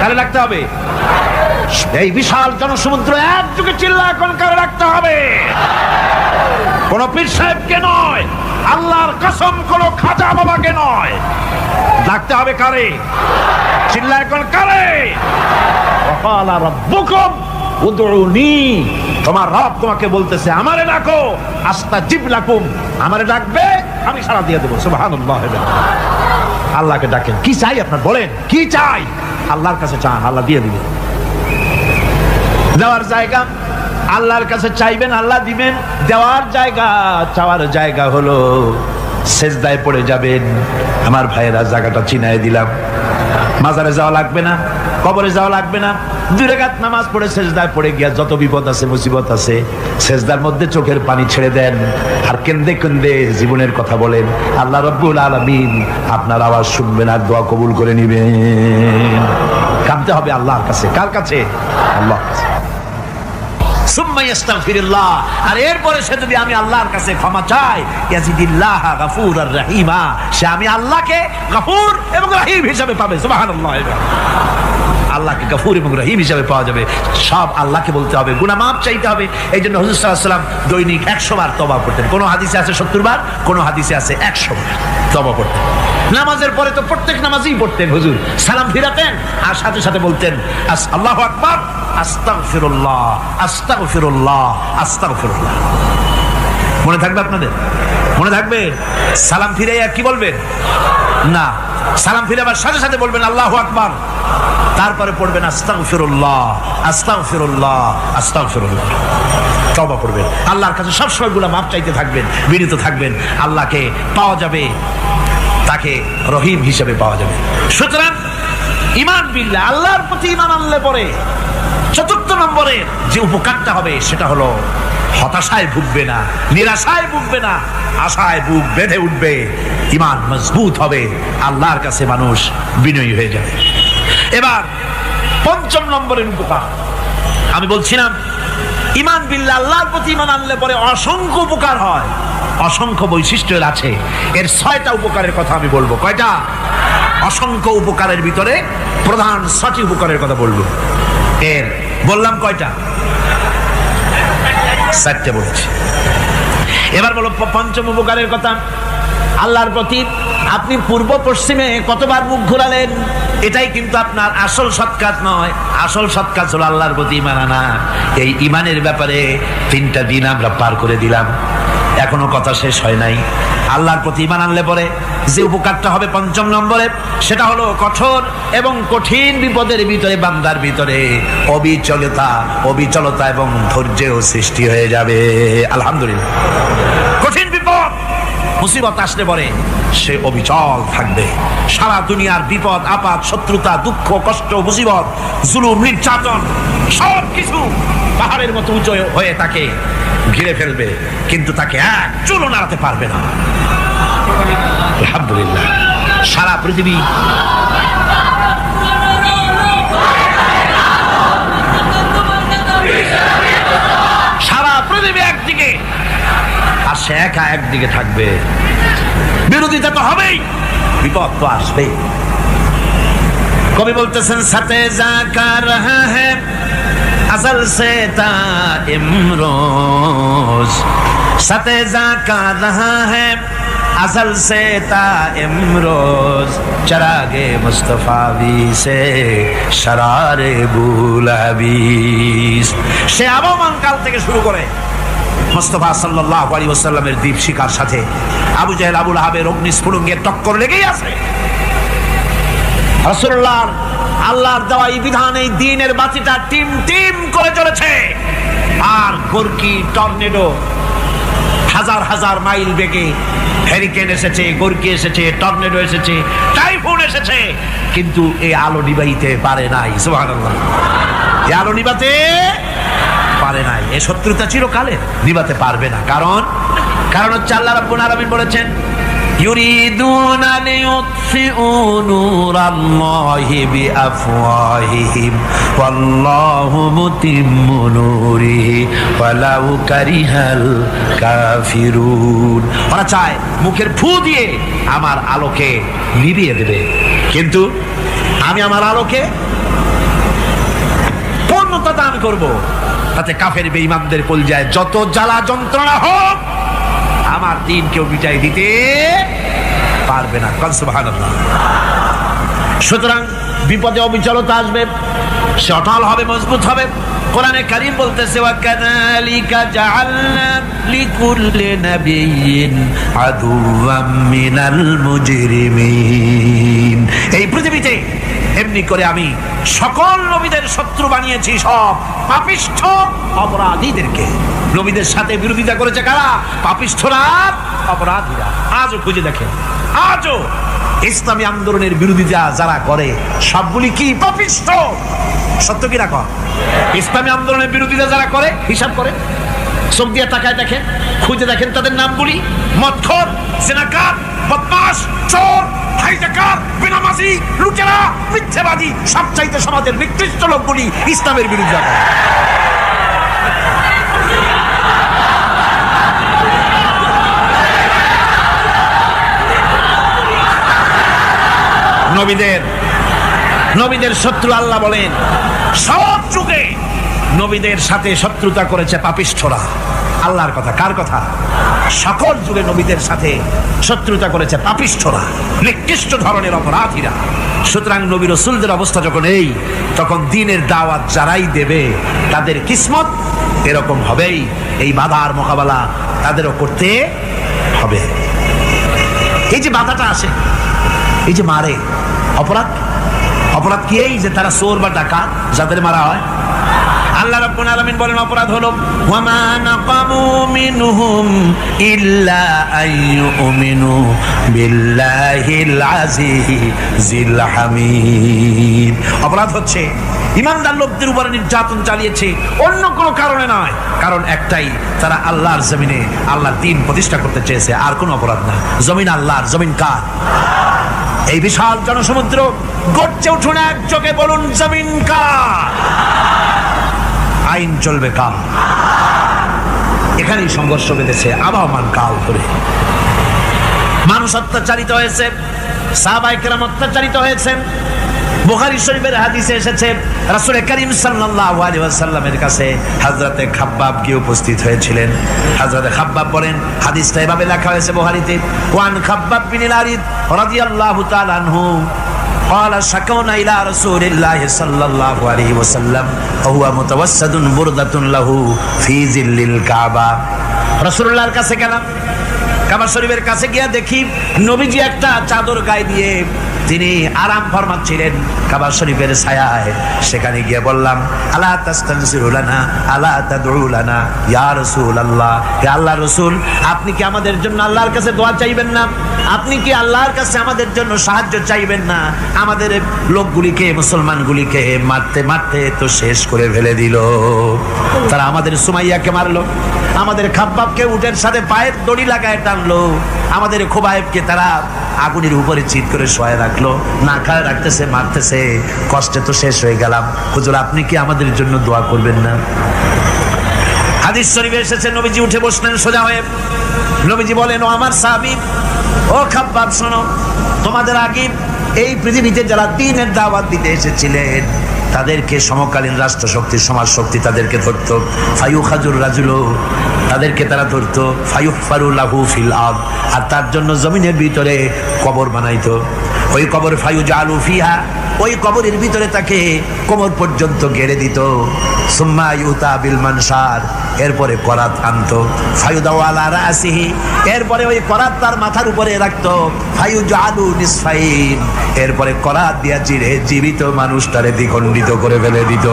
কারে ডাকতে হবে? এই বিশাল জনসমুদ্র একযোগে চিল্লা এখন কারে ডাকতে হবে? কোন পীর সাহেবকে নয়, আল্লাহর কসম কোনো খাজা বাবাকে নয়, ডাকতে হবে কারে? চিল্লায় কোন কারে? ওয়াকালা রাব্বুকুম উদউনি, তোমার রব তোমাকে বলতেছে আমারে ডাকো, আস্তাজিব লাকুম, আমারে ডাকবে আমি সাড়া দিয়ে দেবো। সুবহানাল্লাহ। আল্লাহকে ডাকেন, কি চাই আপনার বলেন, কি চাই? আল্লাহর কাছে চান, আল্লাহ দিয়ে দিবেন। দেওয়ার জায়গা আল্লাহর কাছে চাইবেন, আল্লাহ দিবেন। দেওয়ার জায়গা, চাওয়ার জায়গা হলো সেজদায় পড়ে যাবেন। আমার ভাইয়েরা জায়গাটা চিনায় দিলাম। মাজারে যাওয়া লাগবে না, কবরে যাওয়া লাগবে না। 2 রাকাত নামাজ পড়ে সেজদায় পড়ে গিয়া যত বিপদ আছে মুসিবত আছে সেজদার মধ্যে চোখের পানি ছেড়ে দেন আর কেন্দে কেন্দে জীবনের কথা বলেন। আল্লাহ রাব্বুল আলামিন আপনার আওয়াজ শুনবেন আর দোয়া কবুল করে নিবেন। কাঁদতে হবে আল্লাহর কাছে। কার কাছে? আল্লাহর কাছে। সুম্মা ইস্তাগফিরুল্লাহ, আর এরপরে সে যদি আমি আল্লাহর কাছে ক্ষমা চাই, ইয়াজিদিল্লাহ গফুরার রহিমা, সে আমি আল্লাহকে গফুর এবং রহিম হিসাবে পাবে। সুবহানাল্লাহ। আল্লাহকে গফুর এবং রহিম হিসাবে পাওয়া যাবে। সব আল্লাহকে বলতে হবে, গুনাহ মাফ চাইতে হবে। এই জন্য হুজুর সাল্লাল্লাহু আলাইহি ওয়াসাল্লাম দৈনিক 100 বার তওবা করতেন। কোন হাদিসে আছে 70 বার, কোন হাদিসে আছে 100 বার তওবা করতেন। নামাজের পরে তো প্রত্যেক নামাজেই পড়তেন হুজুর, সালাম ফিরাতেন আর সাথে সাথে বলতেন আল্লাহু আকবার, আস্তাগফিরুল্লাহ, আস্তাগফিরুল্লাহ, আস্তাগফিরুল্লাহ। মনে থাকবে আপনাদের? মনে থাকবে? সালাম ফিরে কি বলবেন? না, সালাম ফিরে আবার সাথে সাথে বলবেন আল্লাহু আকবার, তারপরে পড়বেন আস্তাগফিরুল্লাহ, আস্তাগফিরুল্লাহ, আস্তাগফিরুল্লাহ। তওবা করবেন, আল্লাহর কাছে সবসময় গুনাহ মাফ চাইতে থাকবেন, বিনীত থাকবেন। আল্লাহকে পাওয়া যাবে, তাকে রহিম হিসেবে পাওয়া যাবে। সুতরাং ঈমান বিল্লাহ, আল্লাহর প্রতি ঈমান আনলে পরে 4 নম্বরে যে উপকারটা হবে সেটা হলো হতাশায় ভুগবে না, নিরাশায় ভুগবে না, আশায় বুক বেঁধে উঠবে, ঈমান মজবুত হবে, আল্লাহর কাছে মানুষ বিনয়ী হয়ে যাবে। এবার 5 নম্বরের উপকার আমি বলছিলাম, ঈমান বিল্লাহ, আল্লাহর প্রতি ঈমান আনলে পরে অসংখ্য উপকার হয়, অসংখ্য বৈশিষ্ট্য আছে। এর 6টা উপকারের কথা আমি বলবো। কয়টা? অসংখ্য উপকারের ভিতরে প্রধান 6টি উপকারের কথা বলবো। এর বললাম কয়টা? 4টে বলেছি। এবার বলো 5ম উপকারের কথা। আল্লাহর প্রতি আপনি পূর্ব পশ্চিমে কতবার মুখ ঘোরালেন, এটাই কিন্তু আপনার আসল সৎ কাজ নয়। আসল সৎ কাজ হলো আল্লাহর প্রতি ঈমান আনা। এই ঈমানের ব্যাপারে 3টা দিন আমরা পার করে দিলাম, এখনো কথা শেষ হয় নাই। আল্লাহর প্রতি ঈমান আনলে পরে যে উপকারটা হবে 5 নম্বরে, সেটা হলো কঠোর এবং কঠিন বিপদের ভিতরে বান্দার ভিতরে অবিচলতা এবং ধৈর্যের সৃষ্টি হয়ে যাবে। আলহামদুলিল্লাহ। কঠিন বিপদ মুসিবত আসলে পরে সে অবিচল থাকবে। সারা দুনিয়ার বিপদ আপদ, শত্রুতা, দুঃখ, কষ্ট, মুসিবত, জুলুম, নির্যাতন সবকিছু পাহাড়ের মতো উঁচু হয়ে তাকে ঘিরে ফেলবে, কিন্তু তাকে এক চুলও নাড়াতে পারবে না। আলহামদুলিল্লাহ। সারা পৃথিবী একদিকে আর সে একা একদিকে থাকবে। বিরোধিতা তো হবেই, বিপদ তো আসবেই। কবি বলতেছেন সাথে যা কার রহা হ্যায় अज़ल से ता इमरोज, सते जा का रहा है अज़ल से ता इमरोज, चरागे मुस्तफावी से शरारे बुलहबीस। সে আবহমান কাল থেকে শুরু করে মুস্তাফা সাল্লাল্লাহু আলাইহি ওয়াসাল্লামের দীপ শিখার সাথে আবু জাহেল, আবু লাহাবের অগ্নিস্ফুলিঙ্গের টক্কর লেগেই আছে। রাসূলুল্লাহ আল্লাহর দেওয়া এই বিধান, এই দ্বীনের বাতিটা টিম টিম করে চলেছে। আর গর্কি, টর্নেডো, হাজার হাজার মাইল বেগে হ্যারিকেন এসেছে, গর্কি এসেছে, টর্নেডো এসেছে, টাইফুন এসেছে, কিন্তু এই আলো নিবাইতে পারে নাই। সুবহানাল্লাহ। এই আলো নিবাতে পারে নাই। এই শত্রুতা চিরকালের, নিবাতে পারবে না। কারণ হচ্ছে আল্লাহ রাব্বুল আলামিন বলেছেন ইউরিদুনা লিইউতফিউ নূরাল্লাহি বিআফওয়াহিহিম ওয়াল্লাহু মুতিম্মু নূরিহি ওয়ালাউ কারিহাল কাফিরুন। ওরা চায় মুখের ফু দিয়ে আমার আলোকে নিভিয়ে দেবে, কিন্তু আমি আমার আলোকে পূর্ণতা দান করব। তাতে কাফের বেঈমানদের কলিজায় যত জ্বালা যন্ত্রণা হোক আমার দিন কেউ বিজয় দিতে পারবে না। সুবহানাল্লাহ। সুতরাং বিপদে অবিচলতা আসবে, সে অটল হবে, মজবুত হবে। কোরআনে কারীম বলতেছে ওয়াকাযালিকা জাআলনা লিকুল্লি নাবিয়্যিন আদুওয়াম মিনাল মুজরিমিন। এই পৃথিবীতে এমনি করে আমি সকল নবীদের শত্রু বানিয়েছি, সব পাপিষ্ঠ অপরাধীদেরকে। নবীদের সাথে বিরোধিতা করেছে কারা? পাপিষ্ঠরা, অপরাধীরা। আজও খুঁজে দেখেন, আজও ইসলামী আন্দোলনের বিরোধিতা যারা করে সবগুলি কি? পাপিষ্ঠ। সত্য কি না কর? ইসলামী আন্দোলনের বিরোধিতা যারা করে হিসাব করে, চোখ দিয়ে তাকায় দেখেন, খুঁজে দেখেন তাদের নামগুলি। মদখোর, জিনাকার, বদমাশ, চোর, হাইজাকার, বেনামাজি, লুটেরা, মিথ্যাবাদী, সবচাইতে সমাজের নিকৃষ্ট লোকগুলি ইসলামের বিরোধিতা করে। নবীদের শত্রু আল্লাহ বলেন সব যুগে নবীদের সাথে শত্রুতা করেছে পাপিষ্ঠরা। আল্লাহর কথা, কার কথা? সকল যুগে নবীদের সাথে শত্রুতা করেছে পাপিষ্ঠরা, নিকৃষ্ট ধরনের অপরাধীরা। সুতরাং নবী রাসূলদের অবস্থা যখন এই, তখন দ্বীনের দাওয়াত যারাই দেবে তাদের কিসমত এরকম হবেই। এই বাধার মোকাবেলা তাদেরও করতে হবে। এই যে বাধাটা আসে, এই যে মারে, অপরাধ কি? এই যে তারা চোর বা ডাকাত যাদের মারা হয়। আল্লাহ রাব্বুল আলামিন বলেন অপরাধ হলো ওয়ামা নাকামু মিনহুম ইল্লা আইয়ুমিনু বিল্লাহিল আজিজিল হামিদ। অপরাধ হচ্ছে ইমানদার লোকদের উপরে নির্যাতন চালিয়েছে, অন্য কোনো কারণে নয়। কারণ একটাই, তারা আল্লাহর জমিনে আল্লাহর দ্বীন প্রতিষ্ঠা করতে চেয়েছে, আর কোনো অপরাধ না। জমিন আল্লাহর, জমিন কার? এই বিশাল জনসমুদ্র গর্জে উঠুন এক চোখে, বলুন জমিন কার? আইন চলবে কার? এখানেই সংঘর্ষ বেঁধেছে আবহমান কাল ধরে। মানুষ অত্যাচারিত হয়েছে, সাহাবায়ে কেরাম অত্যাচারিত হয়েছেন। বুখারী শরীফের হাদিসে এসেছে রাসূল করিম সাল্লাল্লাহু আলাইহি ওয়াসাল্লামের কাছে হযরতে খাব্বাব গিয়ে উপস্থিত হয়েছিলেন। হযরতে খাব্বাব বলেন, হাদিসটা এভাবে লেখা হয়েছে বুখারীতে, ওয়ান খাব্বাব বিন আল-আরিদ রাদিয়াল্লাহু তাআলা আনহু قال شكونا إلى رسول الله صلى الله عليه وسلم وهو متوسد بردة له في ظل الكعبة। রাসূলুল্লাহর কাছে গেলাম, কাবা শরীফের কাছে গিয়ে দেখি নবীজি একটা চাদর গায়ে দিয়ে তিনি আরাম ফরমাচ্ছিলেন কাবা শরীফের ছায়ায়। সেখানে গিয়ে বললাম, আলা তাস্তানসিরু লানা আলা তাদউ লানা ইয়া রাসূলুল্লাহ, হে আল্লাহর রাসূল, আপনি কি আমাদের জন্য আল্লাহর কাছে দোয়া চাইবেন না? আপনি কি আল্লাহর কাছে আমাদের জন্য সাহায্য চাইবেন না? আমাদের লোকগুলিকে, মুসলমানগুলিকে মারতে মারতে তো শেষ করে ফেলে দিল। তারা আমাদের সুমাইয়াকে মারলো, আমাদের খাব্বাবকে উটের সাথে পায়ের দড়ি লাগায় টানলো, আমাদের খোবায়েবকে তারা আগুনের উপরে চিৎ করে শোয়ায় রাখলো, না খায় রাখতেছে, মারতেছে, কষ্টে তো শেষ হয়ে গেলাম। হুজুর, আপনি কি আমাদের জন্য দোয়া করবেন না? হাদিস শরীফে এসেছে, নবীজি উঠে বসলেন সোজা হয়ে। নবীজি বলেন, ও আমার সাহাবী, ও খাব্বাব, শোনো, তোমাদের আগে এই পৃথিবীতে যারা দ্বীনের দাওয়াত দিতে এসেছিলেন তাদেরকে সমকালীন রাষ্ট্র শক্তি, সমাজ শক্তি তাদেরকে ধরতো। ফায়ুখাজুর রাজুলু, তাদেরকে তারা ধরতো। ফায়ুফারু লাহু ফিল আরদ, আর তার জন্য জমিনের ভিতরে কবর বানাইতো। ওই কবর ফায়ুজালু ফিহা, ওই কবরের ভিতরে তাকে কোমর পর্যন্ত গেড়ে দিত। সুম্মা ইউতা বিল মানশার, এরপরে করাত আনতো। ফায়ুদাউ আলা রাসিহি, এরপরে ওই করাত তার মাথার উপরে রাখতো। ফায়ুজালু নিসফাইন, এরপরে করাত দিয়া চিরে জীবিত মানুষটারে দ্বিখণ্ডিত করে ফেলে দিত।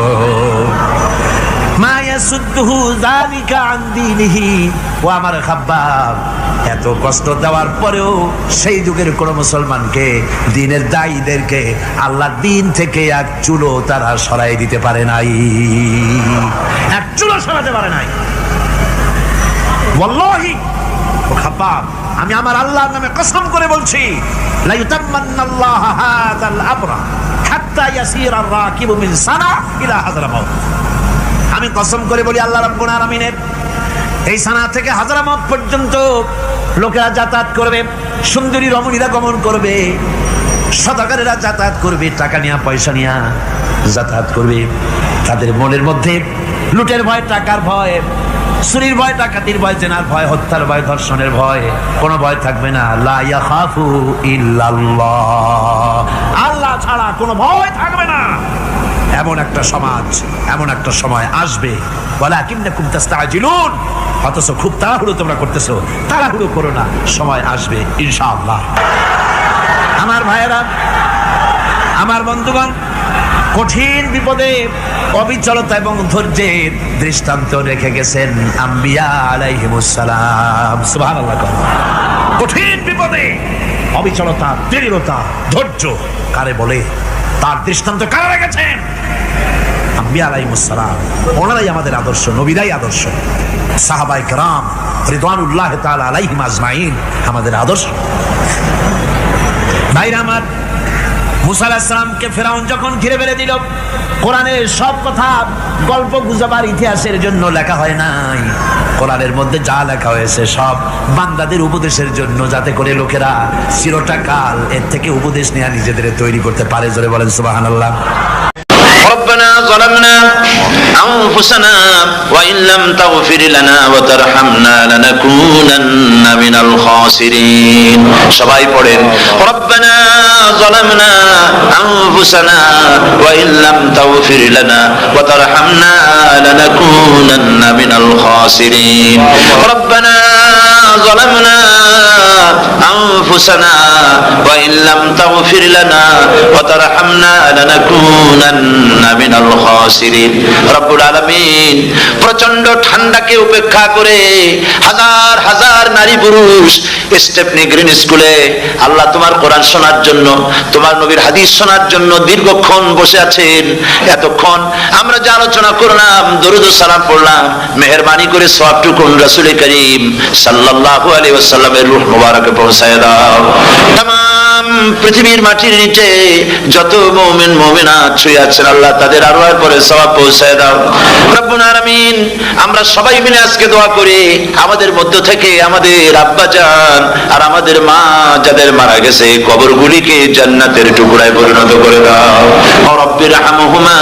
মা ইয়াসুদ্দুহু যালিকা আন দীনিহি, ও আমার খাব্বাব, এত কষ্ট দেওয়ার পরেও সেই যুগের কোন মুসলমানকে, দ্বীনের দায়ীদেরকে আল্লাহর দ্বীন থেকে এক চুলো তারা সরাই দিতে পারে নাই, এক চুলো সরাতে পারে নাই। ওয়াল্লাহি, ও খাব্বাব, আমি আমার আল্লাহর নামে কসম করে বলছি, লা ইউতাম্মান্নাল্লাহু হাযাল আমরা হাত্তা ইয়াসিরা আর-রাকিবু মিন সানা ইলা হাযরামাউত। আমি কসম করে বলি, আল্লাহ রাব্বুল আলামিনের এই সানা থেকে হাযরামাউত পর্যন্ত লোকেরা যাতায়াত করবে, সুন্দরী রমণীরা গমন করবে, সদাগরেরা যাতায়াত করবে, টাকা নিয়া পয়সা নিয়া যাতায়াত করবে। তাদের মনের মধ্যে লুটের ভয়, টাকার ভয়, চুরির ভয়, ডাকাতির ভয়, জেনার ভয়, হত্যার ভয়, ধর্ষণের ভয়, কোনো ভয় থাকবে না। লা ইয়াখাফু ইল্লাল্লাহ, আল্লাহ ছাড়া কোনো ভয় থাকবে না। এমন একটা সমাজ, এমন একটা সময় আসবে, ওয়ালাকিন্নাকুম তাস্তাজিলুন, অথচ খুব তাড়াহুড়ো তোমরা করতেছো। তাড়াহুড়ো করো না, সময় আসবে ইনশাআল্লাহ। আমার ভাইয়েরা, আমার বন্ধুগণ, কঠিন বিপদে অবিচলতা এবং ধৈর্যের দৃষ্টান্ত রেখে গেছেন আম্বিয়া আলাইহিমুস সালাম। সুবহানাল্লাহ। কঠিন বিপদে অবিচলতা, দৃঢ়তা, ধৈর্য কারে বলে, তার দৃষ্টান্ত কারা রেখেছেন? আম্বিয়া আলাইহিমুস সালাম। ওনারাই আমাদের আদর্শ, নবীরাই আদর্শ। সাহাবায়ে কেরাম রিদওয়ানুল্লাহ তাআলা আলাইহিম আজমাইন আমাদের আদর্শ। ভাইরা আমার, মুসা আলাইহিস সালামকে ফেরাউন যখন ঘিরে ফেলে দিল, কোরআনের সব কথা গল্প গুজবার ইতিহাসের জন্য লেখা হয় নাই। কোরআনের মধ্যে যা লেখা হয়েছে সব বান্দাদের উপদেশের জন্য, যাতে করে লোকেরা চিরটা কাল এর থেকে উপদেশ নেওয়া নিজেদের তৈরি করতে পারে। জোরে বলেন সুবহানাল্লাহ। ربنا ظلمنا أنفسنا وإن لم تغفر لنا وترحمنا لنكونن من الخاسرين সবাই পড়েন ربنا ظلمنا أنفسنا وإن لم تغفر لنا وترحمنا لنكونن من الخاسرين ربنا ظلمنا أنفسنا وإن لم تغفر لنا وترحمنا لنكونن মিনাল খাসিরিন। রব্বুল আলামিন প্রচন্ড ঠান্ডাকে উপেক্ষা করে হাজার হাজার নারী পুরুষ স্টেপনি গ্রিন স্কুলে আল্লাহ তোমার কোরআন শোনার জন্য, তোমার নবীর হাদিস শোনার জন্য দীর্ঘক্ষণ বসে আছেন। এতক্ষণ আমরা যে আলোচনা করলাম, দরুদ ও সালাম পড়লাম, মেহেরবানি করে সওয়াবটুকু রাসূল করিম সাল্লাল্লাহু আলাইহি ওয়াসাল্লামের রূহ মুবারকে পৌঁছায় দাও। তাম পৃথিবীর মাটির নিচে যত মুমিন মুমিনাত শুয়ে আছেন আল্লাহ তাদের আরওয়ার পরে সওয়াব পৌঁছায় দাও। রব্বুল আলামিন, আমরা সবাই মিলে আজকে দোয়া করি, আমাদের মধ্য থেকে আমাদের আব্বা জান আর আমাদের মা যাদের মারা গেছে কবরগুলিকে জান্নাতের টুকরায় পরিণত করে দাও। রব্বির হামহুমা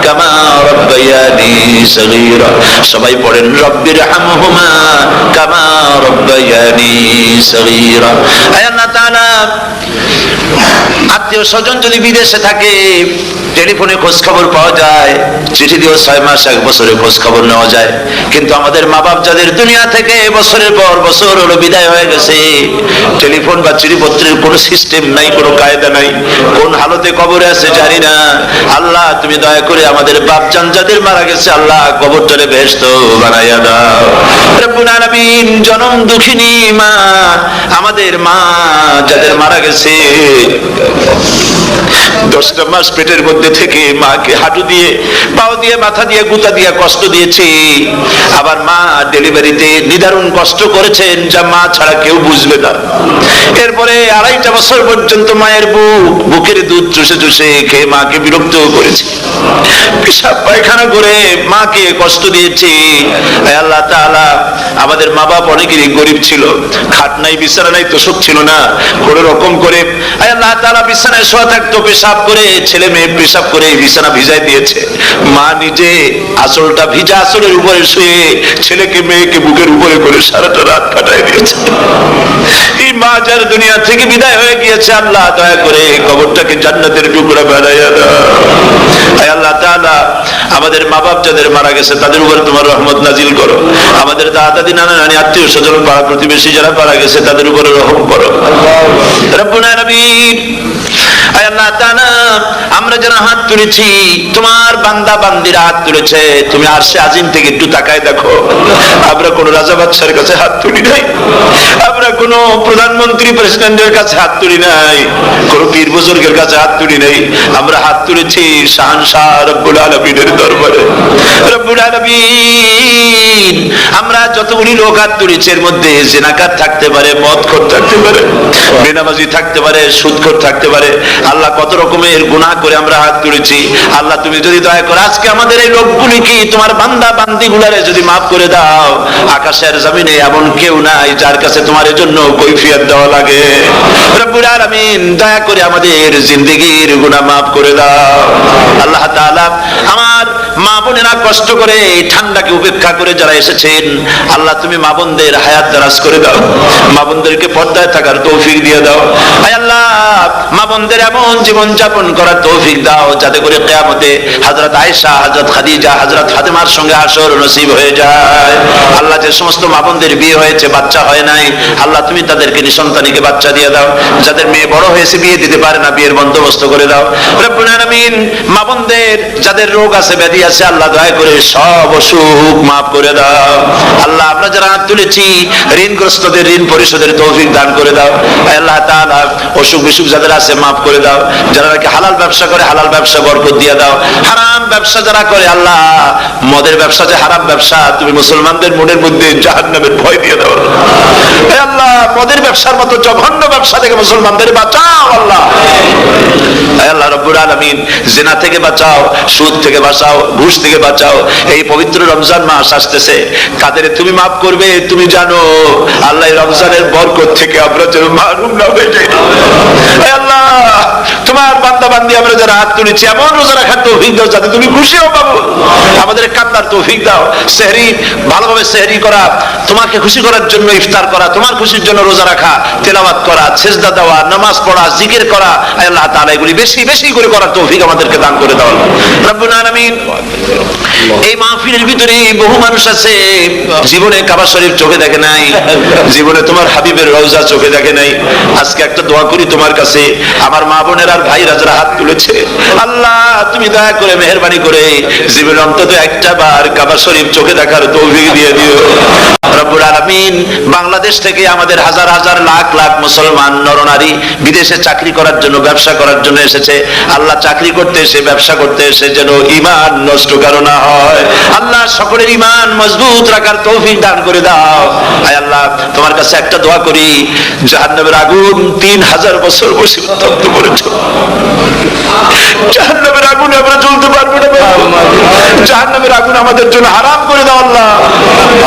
কামা রব্বায়ানি সগীরা। সবাই পড়েন রব্বির হামহুমা কামা রব্বায়ানি সগীরা। আয় আল্লাহ তাআলা, আত্মীয় স্বজন যদি বিদেশে থাকে টেলিফোনে খোঁজ খবর পাওয়া যায়, চিঠি দিয়েও 6 মাস 1 বছরে খোঁজ খবর নেওয়া যায়, কিন্তু আমাদের মা বাপ যাদের দুনিয়া থেকে বছরের পর বছর হলো বিদায় হয়ে গেছে, টেলিফোন বা চিঠিপত্রের কোনো সিস্টেম নাই, কোনো কায়দা নাই, কোন হালতে কবরে আছে জানি না। আল্লাহ তুমি দয়া করে আমাদের বাপ জান যাদের মারা গেছে আল্লাহ কবরটারে বেহেশত বানাইয়া দাও। রব্বুল আলামিন, জনম দুঃখিনী মা, আমাদের মা যাদের মারা গেছে 10টা মাস পেটের মধ্যে থেকে মাকে হাঁটু দিয়ে, পাও দিয়ে, মাথা দিয়ে, গুতা দিয়ে কষ্ট দিয়েছি। আবার মা ডেলিভারিতে নিদারুণ কষ্ট করেছেন যা মা ছাড়া কেউ বুঝবে না। এরপরে 2.5 বছর পর্যন্ত মায়ের বুকের দুধ চুষে চুষে খেয়ে মাকে বিরক্ত করেছি, পেশাব পায়খানা করে মাকে কষ্ট দিয়েছি। আল্লাহ তাআলা, আমাদের মা বাপ অনেকেরই গরিব ছিল, খাট নাই, বিছানা নাই, তোষক ছিল না, কোনো রকম করে আল্লাহ তাআলা বিছানায় শোয়া থাকতো, পেশাব করে ছেলে মেয়ে পেশাব করে বিছানা ভিজাই দিয়েছে। মা নিজে আঁচলটা ভিজা আঁচলের উপরে শুয়ে ছেলেকে মেয়েকে বুকের উপরে করে সারাটা রাত কাটাই দিয়েছে। এই মা যার দুনিয়া থেকে বিদায় হয়ে গিয়েছে আল্লাহ দয়া করে কবরটাকে জান্নাতের টুকরা বানাইয়া দাও। আল্লাহ তাআলা, আমাদের মা বাপ যাদের মারা গেছে তাদের উপর তোমার রহমত নাজিল করো। আমাদের দাদা দাদি, নানা নানি, আত্মীয় স্বজন, পাড়া প্রতিবেশী যারা মারা গেছে তাদের উপরে রহম করো। রব্বুল আলামিন, আল্লাহ তাআলা, আমরা যারা হাত তুলেছি, তোমার বান্দা বান্দিরা হাত তুলেছে, তুমি আরশে আজিম থেকে একটু তাকায় দেখো। আমরা কোন রাজা বাদশার কাছে হাত তুলি নাই, আমরা কোন প্রধানমন্ত্রী প্রেসিডেন্টের কাছে হাত তুলি নাই, কোন পীর বুজুর্গের কাছে হাত তুলি নাই, আমরা হাত তুলেছি শাহনশাহ রব্বুল আলামিনের দরবারে। রব্বুল আলামিন, আমরা যতগুলি লোক হাত তুলেছি এর মধ্যে জিনাকার থাকতে পারে, মদখোর থাকতে পারে, বেনামাজি থাকতে পারে, সুদখোর থাকতে পারে, আল্লাহ কত রকমের গুনাহ করে আমরা হাত তুলেছি। আল্লাহ তুমি যদি দয়া করে আজকে আমাদের এই লোকগুলি কি তোমার বান্দা বান্দি গুলারে যদি মাফ করে দাও, আকাশের জমিনে এমন কেউ নাই যার কাছে তোমার জন্য কৈফিয়ত দেওয়া লাগে। রব্বুল আলামিন দয়া করে আমাদের জিন্দেগির গুনাহ মাফ করে দাও। আল্লাহ তাআলা আমার মা বোনেরা কষ্ট করে এই ঠান্ডাকে উপেক্ষা করে যারা এসেছেন, আল্লাহ তুমি মা বোনদের হায়াত দারাজ করে দাও, মা বোনদেরকে পর্দায় থাকার তৌফিক দিয়ে দাও। আয় আল্লাহ মা বোনদের এমন জীবন যাপন করার তৌফিক দাও যাতে করে কিয়ামতে হযরত আয়েশা, হযরত খাদিজা, হযরত ফাতেমার সঙ্গে হাসর নসিব হয়ে যায়। আল্লাহ যে সমস্ত মা বোনদের বিয়ে হয়েছে বাচ্চা হয় নাই, আল্লাহ তুমি তাদেরকে নিঃসন্তানীকে বাচ্চা দিয়ে দাও। যাদের মেয়ে বড় হয়েছে বিয়ে দিতে পারে না, বিয়ের বন্দোবস্ত করে দাও। রব্বুল আলামিন মা বোনদের যাদের রোগ আছে ব্যাধি আছে, আল্লাহ দয়া করে সব অসুখ মাফ করে দাও। আল্লাহ আমরা যারা হাত তুলেছি ঋণগ্রস্তদের ঋণ পরিশোধের তৌফিক দান করে দাও। আল্লাহ তাআলা অসুখ বিসুখ যাদের আছে মাফ করে দাও। যারা নাকি হালাল ব্যবসা করে হালাল ব্যবসা বরকত দিয়ে দাও। হারাম ব্যবসা যারা করে, আল্লাহ মদের ব্যবসা যে হারাম ব্যবসা, তুমি মুসলমানদের মনের মধ্যে জাহান্নামের ভয় দিয়ে দাও। হে আল্লাহ মদের ব্যবসার মতো জঘন্য ব্যবসা থেকে মুসলমানদের বাঁচাও আল্লাহ। হে আল্লাহ রব্বুল আলামিন জিনা থেকে বাঁচাও, সুদ থেকে বাঁচাও, ঘুষ থেকে বাঁচাও। এই পবিত্র রমজান মাস আসতেছে, কাদের তুমি মাফ করবে তুমি জানো। আল্লাহ রমজানের বরকত থেকে আমরা যেন মাহরুম না হয়ে যাই। হে আল্লাহ তোমার বান্দা বান্দি আমরা যারা হাত তুলেছি এমন রোজা রাখার তৌফিক দাও যাতে তুমি খুশি হও বাবু। আমাদের কান্নার তৌফিক দাও। সেহরি ভালোভাবে সেহরি করা, তোমাকে খুশি করার জন্য ইফতার করা, তোমার খুশির জন্য রোজা রাখা, তেলাওয়াত করা, সেজদা দেওয়া, নামাজ পড়া, জিকির করা, আল্লাহ তাআলা এগুলি বেশি বেশি করে করার তৌফিক আমাদেরকে দান করে দাও রব্বুল আলামিন। এই মাহফিলের ভিতরে বহু মানুষ আছে জীবনে কাবা শরীফ চোখে দেখে নাই, জীবনে তোমার হাবিবের রওজা চোখে দেখে নাই। আজকে একটা দোয়া করি তোমার কাছে, আমার মা বোনের আর ভাইরা যারা হাত তুলেছে, আল্লাহ তুমি দয়া করে মেহেরবানি করে জীবনে অন্তত একটা বার কাবা শরীফ চোখে দেখার তৌফিক দিয়ে দিও রব্বুল আলামিন। বাংলাদেশ থেকে আমাদের হাজার হাজার লাখ লাখ মুসলমান নরনারী বিদেশে চাকরি করার জন্য ব্যবসা করার জন্য এসেছে। আল্লাহ চাকরি করতে এসে ব্যবসা করতে এসে যেন ঈমান নষ্ট কারো না হয়। আল্লাহ সকলের ঈমান মজবুত রাখার তৌফিক দান করে দাও। আয় আল্লাহ তোমার কাছে একটা দোয়া করি, জাহান্নামের আগুন 3000 বছর বসে উত্তপ্ত করেছো, জাহান্নামের আগুনে আমরা জ্বলতে পারবো না। জাহান্নামের আগুন আমাদের জন্য হারাম করে দাও আল্লাহ।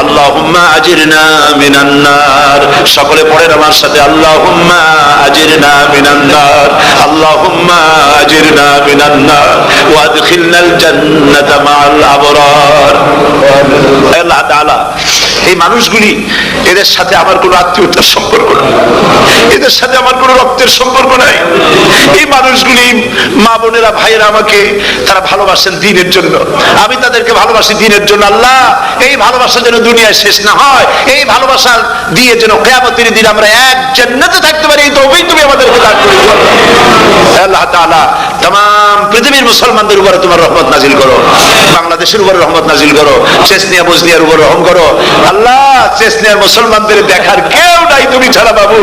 আল্লাহুম্মা আজিরনা মিনান নার। সকলে পড়েন আমার সাথে, আল্লাহুম্মা আজিরনা মিনান নার, আল্লাহুম্মা আজিরনা মিনান নার ওয়া আদখিলনাল জান্নাতা মাআল আবরার। আল্লাহ তাআলা এই মানুষগুলি, এদের সাথে আমার কোনো আত্মীয়তার সম্পর্ক নেই, এদের সাথে আমার কোনো রক্তের সম্পর্ক নাই। এই মানুষগুলি মা বোনেরা ভাইয়েরা আমাকে তারা ভালোবাসেন দ্বীনের জন্য, আমি তাদেরকে ভালোবাসি দ্বীনের জন্য। আল্লাহ এই ভালোবাসা যেন দুনিয়ায় শেষ না হয়, এই ভালোবাসা দিয়ে যেন কিয়ামতের দিন আমরা এক জান্নাতে থাকতে পারি, এই তৌফিক তুমি আমাদেরকে দান করে দিও আল্লাহ তাআলা। तमाम পৃথিবীর মুসলমানদের উপরে তোমার রহমত নাজিল করো, বাংলাদেশের উপরে রহমত নাজিল করো, চেচনিয়া বসনিয়ার উপর রহম করো আল্লাহ। চেচনিয়ার মুসলমানদের দেখার কেউ নাই তুমি ছাড়া বাবু,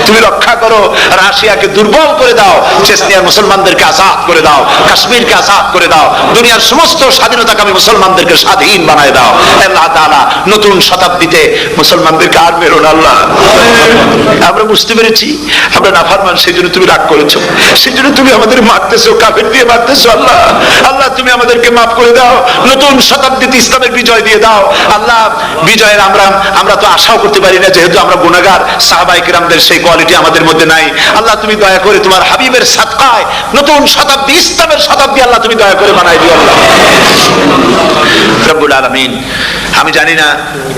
তুমি রক্ষা করো। রাশিয়াকে দুর্বল করে দাও, চেচনিয়ার মুসলমানদেরকে আজাদ করে দাও, কাশ্মীরকে আজাদ করে দাও, দুনিয়ার সমস্ত স্বাধীনতাকামী মুসলমানদেরকে স্বাধীন বানায় দাও আল্লাহ তাআলা। নতুন শতাব্দীতে মুসলমানদেরকে আর মেরো না আল্লাহ। আমরা বুঝতে পেরেছি আমরা নাফরমান, সেই জন্য তুমি রাগ করেছো, সেই জন্য তুমি আমাদের মারতেছো, কাফের দিয়ে মারতেছো আল্লাহ। আল্লাহ তুমি আমাদেরকে মাফ করে দাও, নতুন শতাব্দীতে ইসলামের বিজয় দিয়ে দাও আল্লাহ। বিজয়ের আমরা তো আশাও করতে পারি না, যেহেতু আমরা গুনাহগার। সাহাবায়ে কেরামদের সেই কোয়ালিটি আমাদের মধ্যে নাই আল্লাহ। তুমি দয়া করে তোমার হাবিবের সাদকায় নতুন শতাব্দী, ইসলামের শতাব্দী আল্লাহ তুমি দয়া করে বানাই দিও আল্লাহ রব্বুল আলামিন। আমি জানি না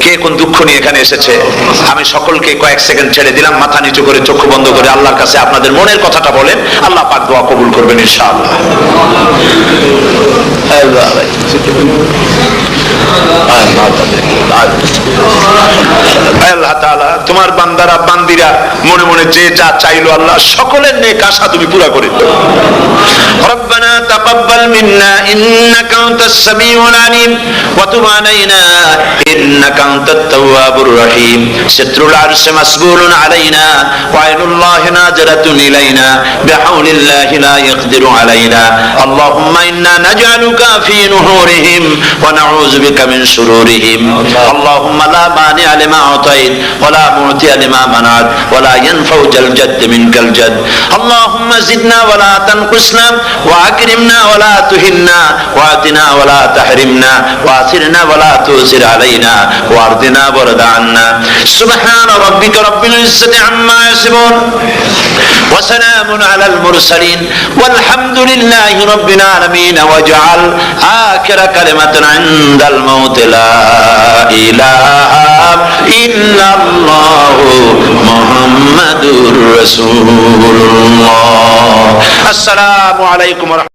কে কোন দুঃখ নিয়ে এখানে এসেছে, আমি সকলকে কয়েক সেকেন্ড ছেড়ে দিলাম, মাথা নিচু করে চোখ বন্ধ করে আল্লাহর কাছে আপনাদের মনের কথাটা বলেন, আল্লাহ পাক দোয়া কবুল করবেন ইনশাআল্লাহ। আল্লাহ তাআলা তোমার বান্দারা বান্দিরা মনে মনে যে যা চাইলো আল্লাহ সকলের নেক আশা তুমি পুরা করে দাও। রব্বানা তাকাব্বাল মিন্না ইন্নাকা আনতাস সামিউল আলিম ওয়া তুব আলাইনা ইন্নাকা আনতাত তাওয়াবুর রহিম। সিত্রুল আরশি মাসবুলুন আলাইনা ওয়া আইনুল্লাহি নাজিরাতুন ইলাইনা বিহাউলিল্লাহি লা ইয়াকদিরু আলাইনা। আল্লাহুম্মা ইন্না নাজআলুকা ফি নুহুরিহিম ওয়া নাউযু বিকা মিন শুরুরিহিম। আল্লাহুম্মা লা মানি'a লিমা আ'তাইতা أعطيت ولا معطي لما منعت ولا ينفع ذا الجد منك الجد اللهم زدنا ولا تنقصنا وأكرمنا ولا تهنا وآتنا ولا تحرمنا وآثرنا ولا تؤثر علينا وارضنا وارض عنا سبحان ربك رب العزة عما يصفون وسلام على المرسلين والحمد لله رب العالمين واجعل آخر كلمة عند الموت لا إله إلا الله محمد رسول الله السلام عليكم ورحمة الله